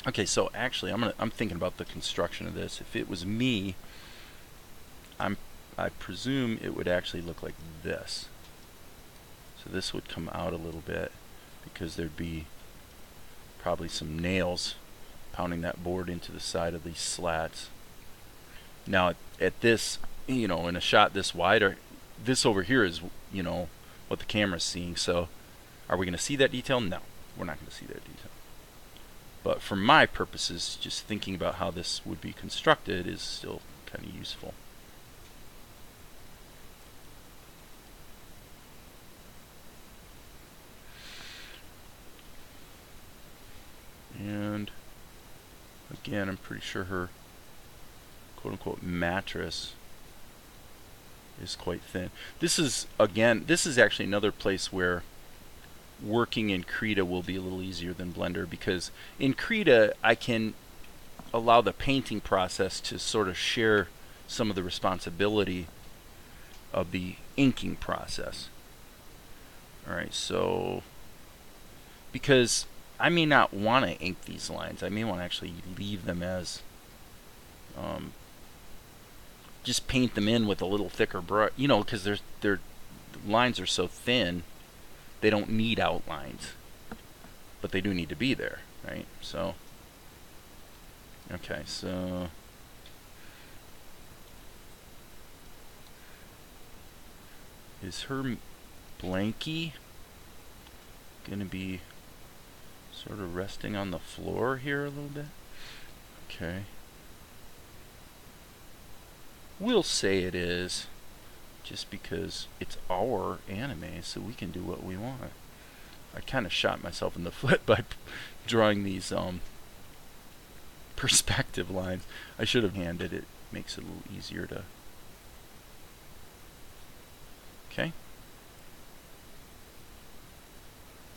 Okay, so actually, I'm thinking about the construction of this. If it was me, I presume it would actually look like this. So this would come out a little bit, because there'd be probably some nails pounding that board into the side of these slats. Now at this, you know, in a shot this wide, or this over here is, you know, what the camera's seeing. So are we going to see that detail? No, we're not going to see that detail. But for my purposes, just thinking about how this would be constructed is still kind of useful. And again, I'm pretty sure her quote-unquote mattress is quite thin. This is actually another place where working in Krita will be a little easier than Blender, because in Krita I can allow the painting process to sort of share some of the responsibility of the inking process. Alright, so because I may not want to ink these lines, I may want to actually leave them as just paint them in with a little thicker brush, you know, because their lines are so thin, they don't need outlines, but they do need to be there, right? So, okay, so is her blankie gonna be sort of resting on the floor here a little bit? Okay. We'll say it is, just because it's our anime, so we can do what we want. I kind of shot myself in the foot by drawing these perspective lines. I should have handed it. Makes it a little easier to. Okay.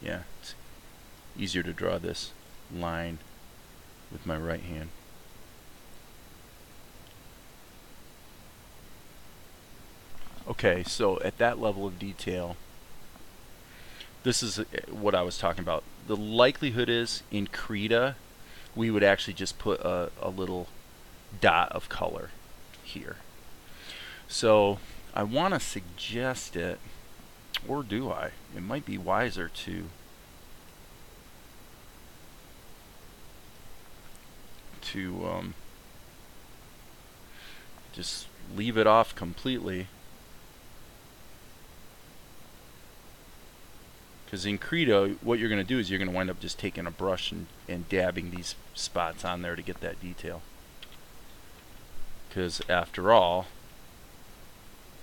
Yeah, it's easier to draw this line with my right hand. Okay, so at that level of detail, this is what I was talking about. The likelihood is, in Krita, we would actually just put a little dot of color here. So I want to suggest it, or do I? It might be wiser to just leave it off completely. Because in Krita, what you're going to do is you're going to wind up just taking a brush and dabbing these spots on there to get that detail. Because after all,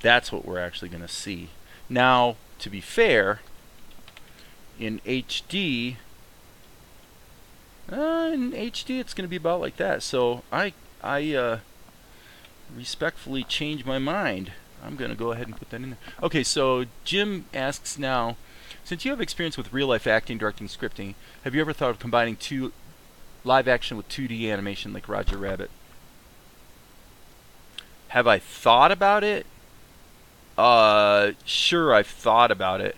that's what we're actually going to see. Now, to be fair, in HD it's going to be about like that. So I respectfully change my mind. I'm going to go ahead and put that in there. Okay, so Jim asks now, since you have experience with real-life acting, directing, scripting, have you ever thought of combining live action with 2D animation like Roger Rabbit? Have I thought about it? Sure, I've thought about it.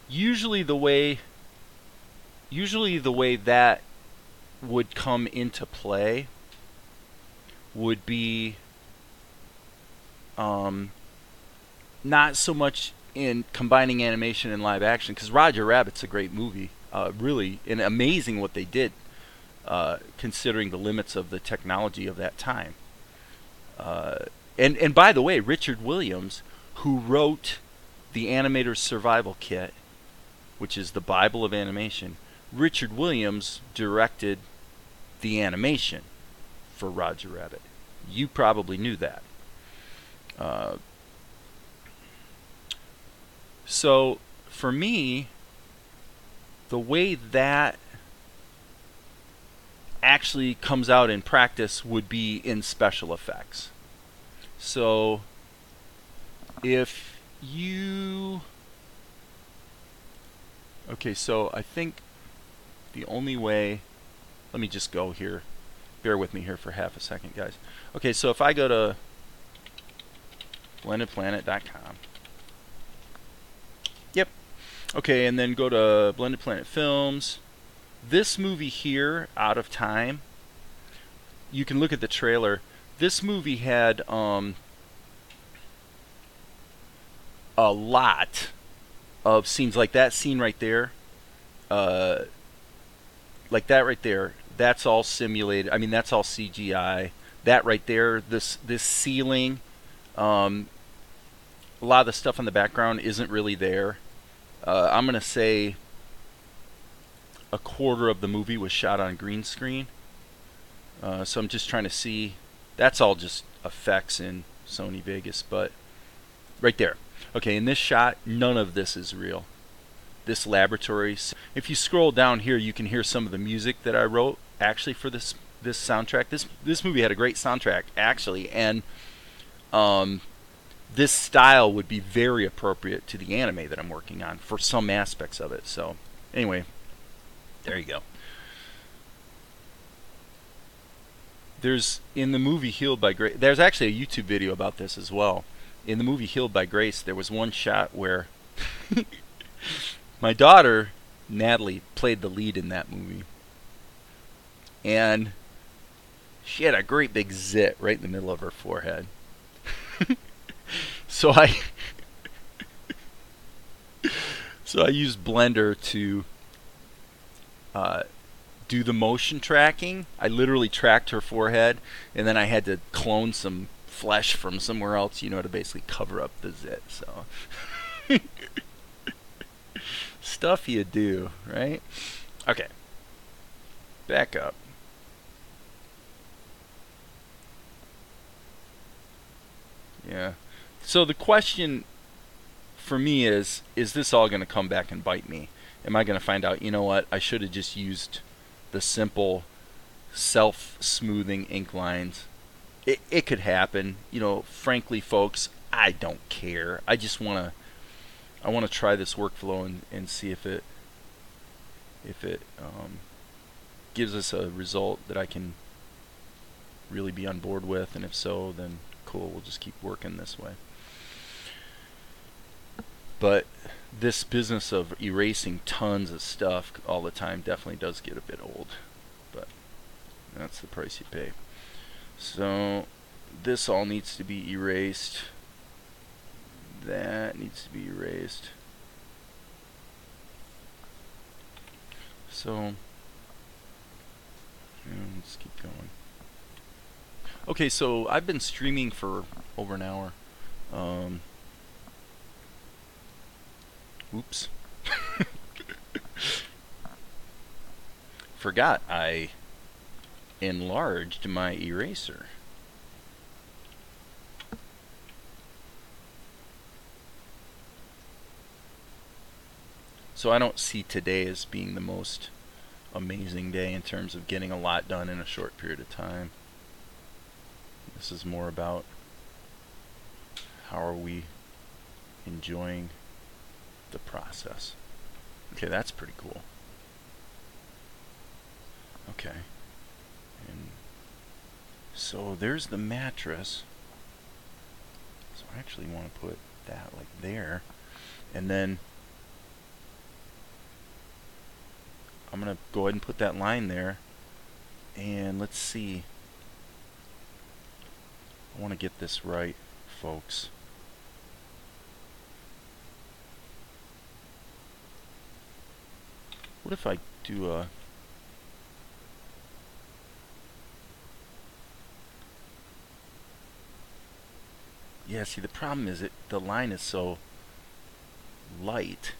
Usually the way that would come into play would be not so much in combining animation and live action, because Roger Rabbit's a great movie, really, and amazing what they did, considering the limits of the technology of that time. And by the way, Richard Williams, who wrote the Animator's Survival Kit, which is the Bible of animation, Richard Williams directed the animation for Roger Rabbit. You probably knew that. So for me, the way that actually comes out in practice would be in special effects. So if you... Okay, so I think the only way... Let me just go here. Bear with me here for half a second, guys. Okay, so if I go to blendedplanet.com. Yep. Okay, and then go to Blended Planet Films. This movie here, Out of Time, you can look at the trailer. This movie had a lot of scenes, like that scene right there, like that right there. That's all simulated. I mean, that's all CGI. That right there, this ceiling, a lot of the stuff in the background isn't really there. I'm gonna say a quarter of the movie was shot on green screen. So I'm just trying to see. That's all just effects in Sony Vegas, but right there. Okay, in this shot, none of this is real. This laboratory. If you scroll down here, you can hear some of the music that I wrote actually for this soundtrack. This movie had a great soundtrack actually, and this style would be very appropriate to the anime that I'm working on for some aspects of it. So anyway, there you go. There's in the movie Healed by Grace. There's actually a YouTube video about this as well. In the movie Healed by Grace, there was one shot where my daughter Natalie played the lead in that movie, and she had a great big zit right in the middle of her forehead. So I used Blender to do the motion tracking. I literally tracked her forehead, and then I had to clone some flesh from somewhere else, you know, to basically cover up the zit. So stuff you do, right? Okay. Back up. Yeah. So the question for me is this all going to come back and bite me? Am I going to find out, you know what, I should have just used the simple self-smoothing ink lines? It could happen. You know, frankly, folks, I don't care. I just want to try this workflow and see if it gives us a result that I can really be on board with, and if so, then cool, we'll just keep working this way. But this business of erasing tons of stuff all the time definitely does get a bit old, but that's the price you pay. So this all needs to be erased. That needs to be erased. So let's keep going. Okay, so I've been streaming for over an hour. Oops. Forgot I enlarged my eraser. So I don't see today as being the most amazing day in terms of getting a lot done in a short period of time. This is more about how are we enjoying the process. Okay, that's pretty cool. Okay. And so there's the mattress. So I actually want to put that like there. And then I'm going to go ahead and put that line there. And let's see. I want to get this right, folks. What if I do a... Yeah, see, the problem is the line is so light.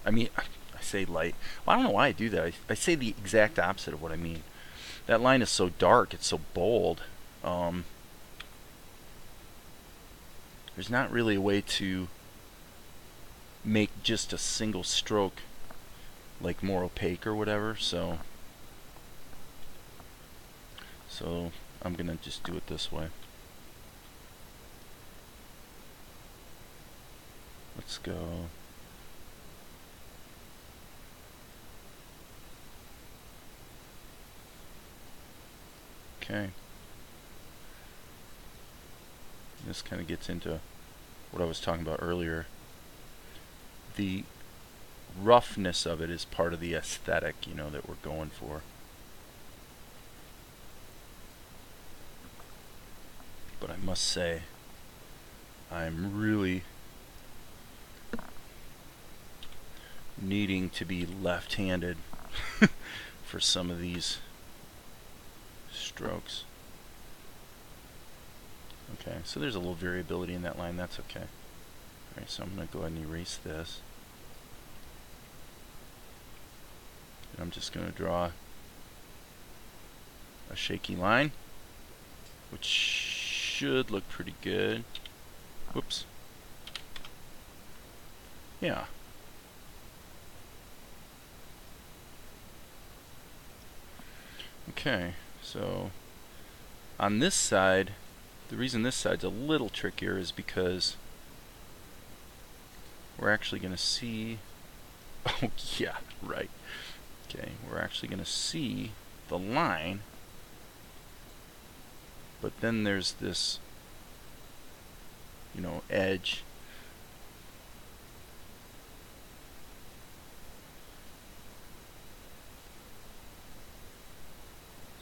I mean, I I say light. Well, I don't know why I do that. I say the exact opposite of what I mean. That line is so dark, it's so bold. There's not really a way to make just a single stroke like more opaque or whatever, so I'm gonna just do it this way. Let's go. Okay. This kind of gets into what I was talking about earlier. The roughness of it is part of the aesthetic, you know, that we're going for. But I must say, I'm really needing to be left-handed for some of these strokes. Okay, so there's a little variability in that line. That's okay. Alright, so I'm going to go ahead and erase this. And I'm just going to draw a shaky line, which should look pretty good. Whoops. Yeah. Okay, so on this side, the reason this side's a little trickier is because we're actually going to see, oh yeah, right. Okay, we're actually going to see the line, but then there's this, you know, edge.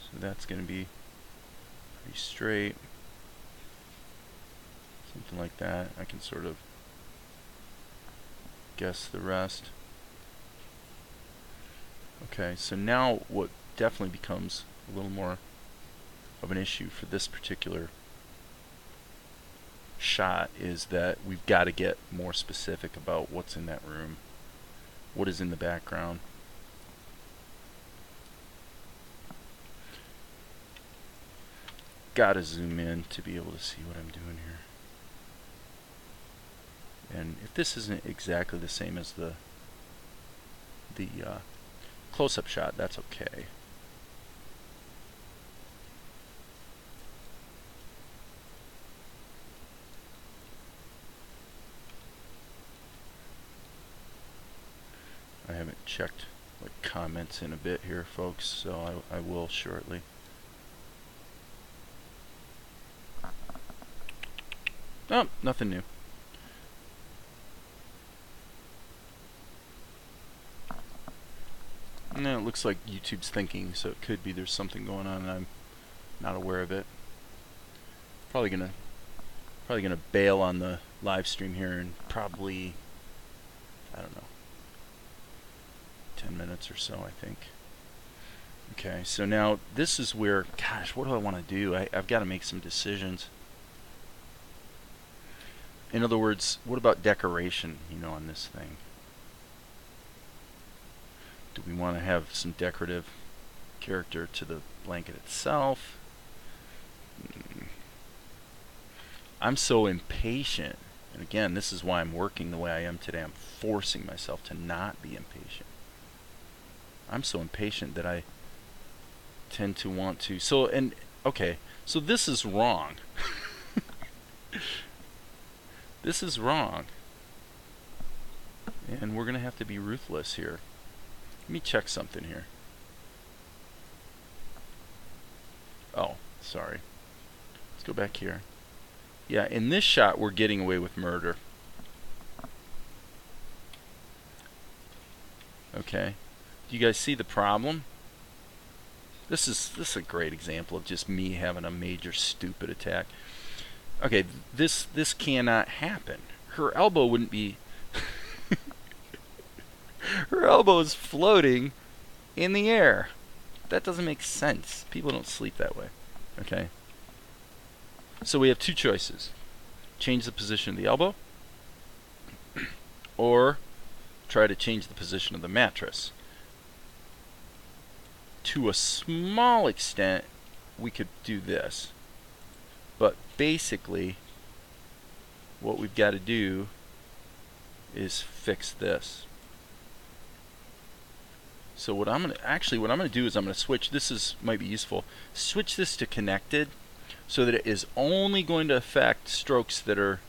So that's going to be pretty straight. Something like that. I can sort of guess the rest. Okay, so now what definitely becomes a little more of an issue for this particular shot is that we've got to get more specific about what's in that room, what is in the background. Gotta zoom in to be able to see what I'm doing here. And if this isn't exactly the same as the close-up shot, that's okay. I haven't checked like comments in a bit here, folks, so I will shortly. Oh, nothing new. No, it looks like YouTube's thinking, so it could be there's something going on and I'm not aware of it. Probably gonna bail on the live stream here in probably, I don't know, 10 minutes or so, I think. Okay, so now this is where, gosh, what do I want to do? I've got to make some decisions. In other words, what about decoration, you know, on this thing? Do we want to have some decorative character to the blanket itself? I'm so impatient. And again, this is why I'm working the way I am today. I'm forcing myself to not be impatient. I'm so impatient that I tend to want to. So, and okay, so this is wrong. This is wrong. And we're going to have to be ruthless here. Let me check something here. Oh, sorry. Let's go back here. Yeah, in this shot, we're getting away with murder. Okay. Do you guys see the problem? This is a great example of just me having a major stupid attack. Okay, this cannot happen. Her elbow wouldn't be... Her elbow is floating in the air. That doesn't make sense. People don't sleep that way. Okay. So we have two choices. Change the position of the elbow, or try to change the position of the mattress. To a small extent, we could do this. But basically, what we've got to do is fix this. So what I'm gonna do is I'm gonna switch. Might be useful. Switch this to connected, so that it is only going to affect strokes that are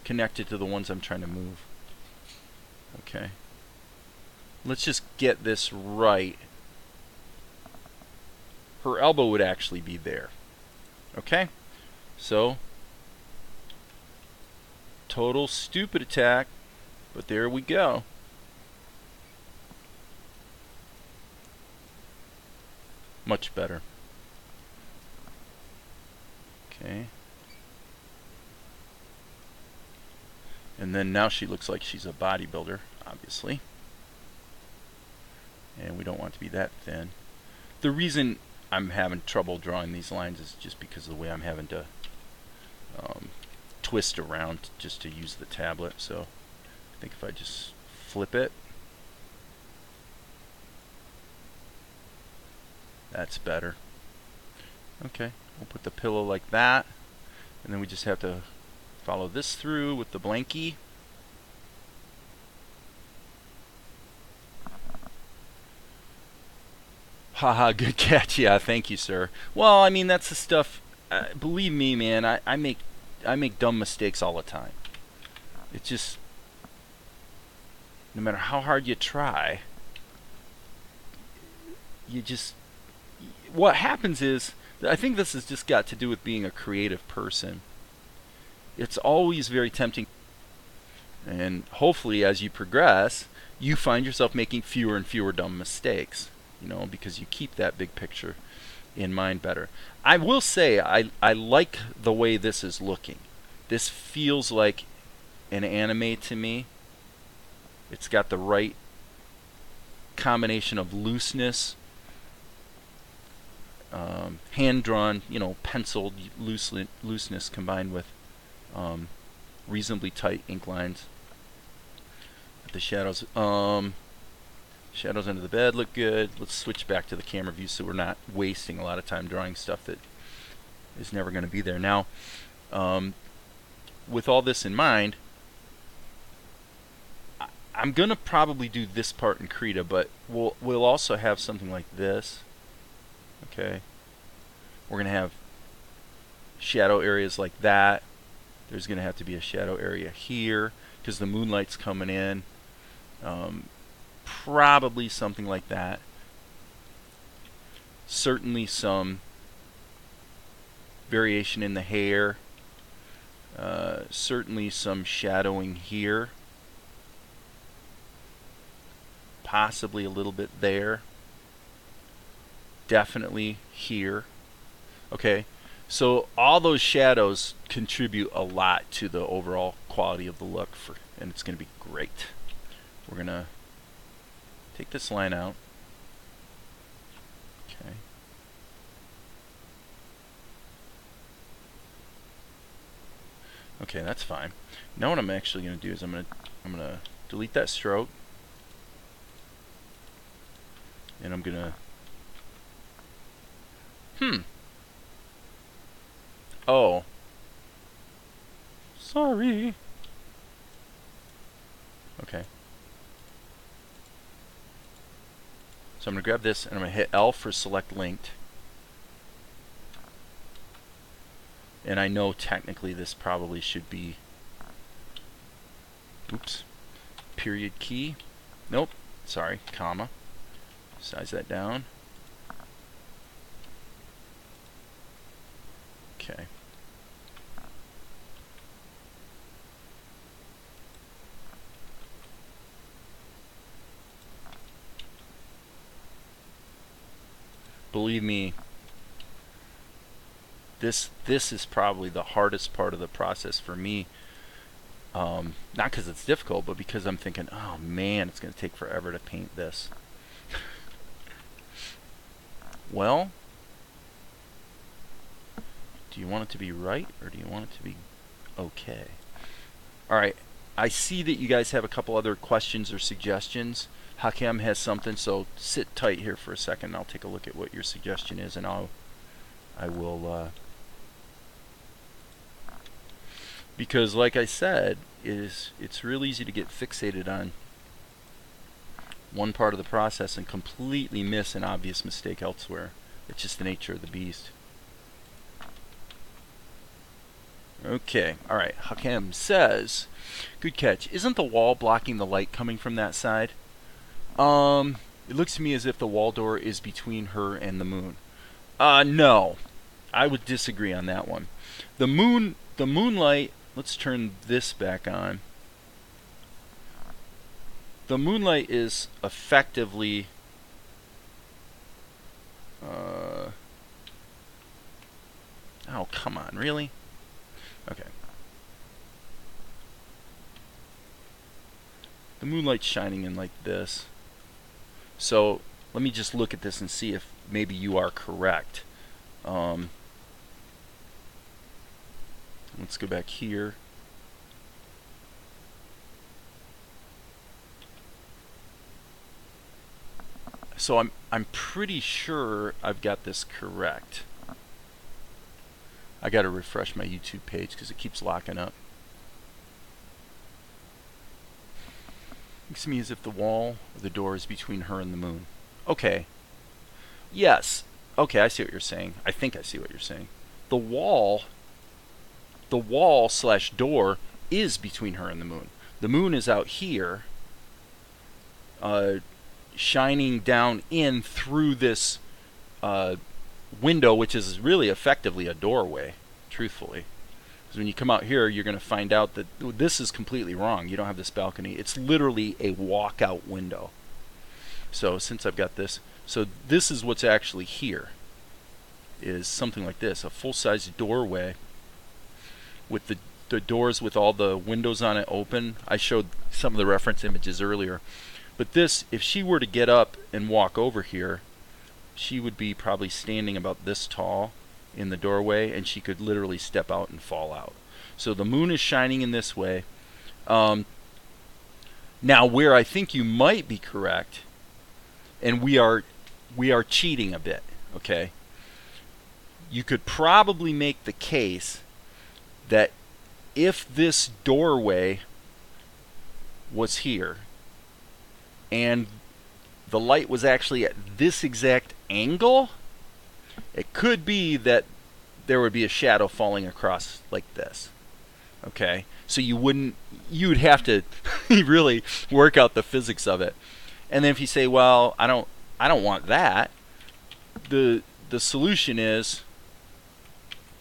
connected to the ones I'm trying to move. Okay. Let's just get this right. Her elbow would actually be there. Okay? So, total stupid attack, but there we go. Much better. Okay. And then now she looks like she's a bodybuilder, obviously. And we don't want to be that thin. The reason I'm having trouble drawing these lines is just because of the way I'm having to twist around just to use the tablet. So I think if I just flip it, that's better. Okay, we'll put the pillow like that, and then we just have to follow this through with the blankie. Haha, good catch. Yeah, thank you, sir. Well, I mean, that's the stuff. Believe me, man, I make dumb mistakes all the time. It's just, no matter how hard you try, what happens is, I think this has just got to do with being a creative person. It's always very tempting, and hopefully as you progress, you find yourself making fewer and fewer dumb mistakes, you know, because you keep that big picture in mind better. I will say I like the way this is looking. This feels like an anime to me. It's got the right combination of looseness, hand-drawn, you know, penciled looseness combined with reasonably tight ink lines. The shadows, shadows under the bed look good. Let's switch back to the camera view so we're not wasting a lot of time drawing stuff that is never going to be there. Now, with all this in mind, I'm going to probably do this part in Krita, but we'll also have something like this. Okay, we're going to have shadow areas like that. There's going to have to be a shadow area here because the moonlight's coming in. Probably something like that. Certainly some variation in the hair. Certainly some shadowing here. Possibly a little bit there. Definitely here. Okay, so all those shadows contribute a lot to the overall quality of the look, and it's going to be great. We're going to take this line out. Okay. Okay, that's fine. Now what I'm actually going to do is I'm going to delete that stroke, and I'm going to oh, sorry. Okay. So I'm going to grab this and I'm going to hit L for select linked. And I know technically this probably should be, oops, period key. Nope, sorry, comma. Size that down. Okay. Believe me, this is probably the hardest part of the process for me. Not because it's difficult, but because I'm thinking, oh man, it's going to take forever to paint this. Well, do you want it to be right or do you want it to be okay? Alright, I see that you guys have a couple other questions or suggestions. Hakem has something, so sit tight here for a second. I'll take a look at what your suggestion is, and I will because like I said, it's real easy to get fixated on one part of the process and completely miss an obvious mistake elsewhere. It's just the nature of the beast. Okay, alright. Hakem says, good catch. Isn't the wall blocking the light coming from that side? It looks to me as if the wall door is between her and the moon. No. I would disagree on that one. The moonlight, let's turn this back on. The moonlight is effectively oh, come on, really? Okay. The moonlight's shining in like this. So let me just look at this and see if maybe you are correct. Let's go back here. So I'm pretty sure I've got this correct. I got to refresh my YouTube page because it keeps locking up. Looks to me as if the wall or the door is between her and the moon. Okay. Yes. Okay, I see what you're saying. I think I see what you're saying. The wall slash door is between her and the moon. The moon is out here, shining down in through this window, which is really effectively a doorway, truthfully. Because when you come out here, you're going to find out that this is completely wrong. You don't have this balcony. It's literally a walkout window. So since I've got this, so this is what's actually here, is something like this, a full-size doorway with the doors with all the windows on it open. I showed some of the reference images earlier. But this, if she were to get up and walk over here, she would be probably standing about this tall in the doorway, and she could literally step out and fall out. So the moon is shining in this way. Now, where I think you might be correct, and we are cheating a bit, okay? You could probably make the case that if this doorway was here, and the light was actually at this exact angle, it could be that there would be a shadow falling across like this. Okay? So you'd have to really work out the physics of it. And then if you say, well, I don't want that, the solution is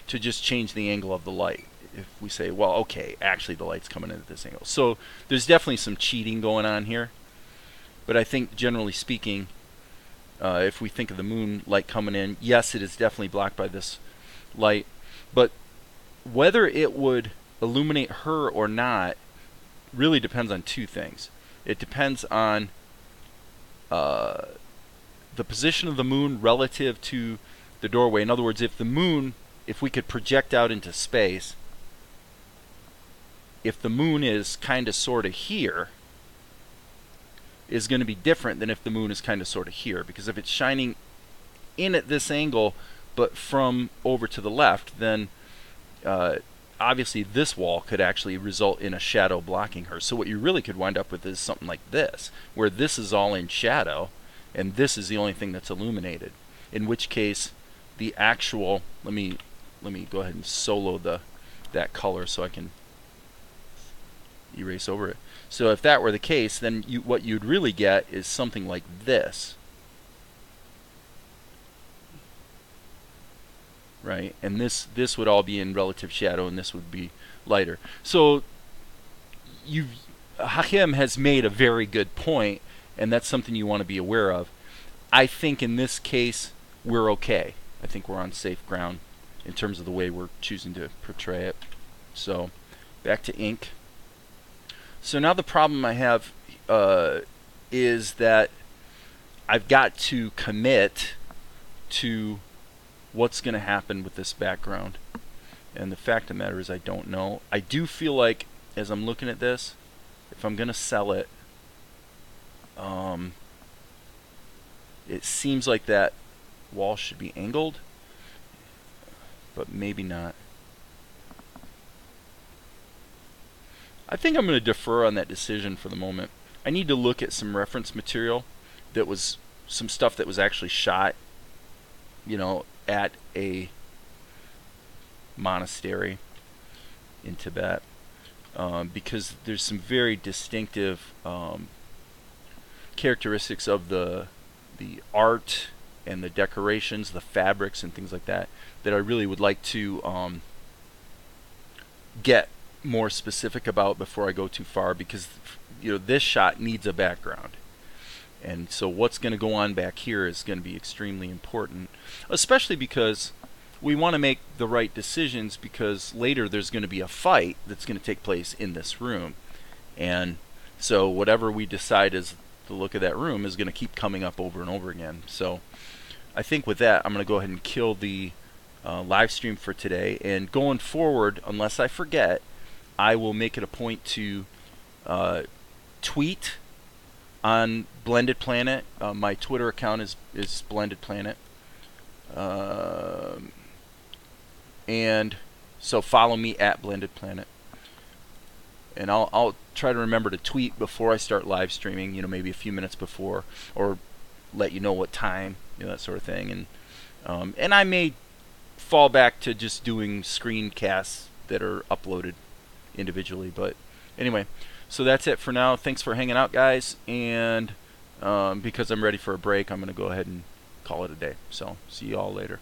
to just change the angle of the light. If we say, well, okay, actually the light's coming in at this angle. So there's definitely some cheating going on here. But I think, generally speaking, if we think of the moon light coming in, yes, it is definitely blocked by this light. But whether it would illuminate her or not really depends on two things. It depends on the position of the moon relative to the doorway. In other words, if the moon, if we could project out into space, if the moon is kind of sort of here, is going to be different than if the moon is kind of sort of here. Because if it's shining in at this angle, but from over to the left, then obviously this wall could actually result in a shadow blocking her. So what you really could wind up with is something like this, where this is all in shadow, and this is the only thing that's illuminated. In which case, the actual, let me go ahead and solo that color so I can erase over it. So if that were the case, then what you'd really get is something like this. Right? And this would all be in relative shadow, and this would be lighter. So Hakem has made a very good point, and that's something you want to be aware of. I think in this case, we're okay. I think we're on safe ground in terms of the way we're choosing to portray it. So back to ink. So now the problem I have is that I've got to commit to what's going to happen with this background. And the fact of the matter is I don't know. I do feel like, as I'm looking at this, if I'm going to sell it, it seems like that wall should be angled, but maybe not. I think I'm going to defer on that decision for the moment. I need to look at some reference material that was some stuff that was actually shot, you know, at a monastery in Tibet, because there's some very distinctive characteristics of the art and the decorations, the fabrics and things like that, that I really would like to get more specific about before I go too far, because you know, this shot needs a background. And so what's going to go on back here is going to be extremely important, especially because we want to make the right decisions, because later there's going to be a fight that's going to take place in this room. And so whatever we decide is the look of that room is going to keep coming up over and over again. So I think with that, I'm going to go ahead and kill the live stream for today. And going forward, unless I forget, I will make it a point to tweet on Blended Planet. My Twitter account is Blended Planet. And so follow me at Blended Planet. And I'll try to remember to tweet before I start live streaming, you know, maybe a few minutes before, or let you know what time, you know, that sort of thing. And I may fall back to just doing screencasts that are uploaded individually. But anyway, so that's it for now. Thanks for hanging out, guys. And because I'm ready for a break, I'm going to go ahead and call it a day. So see you all later.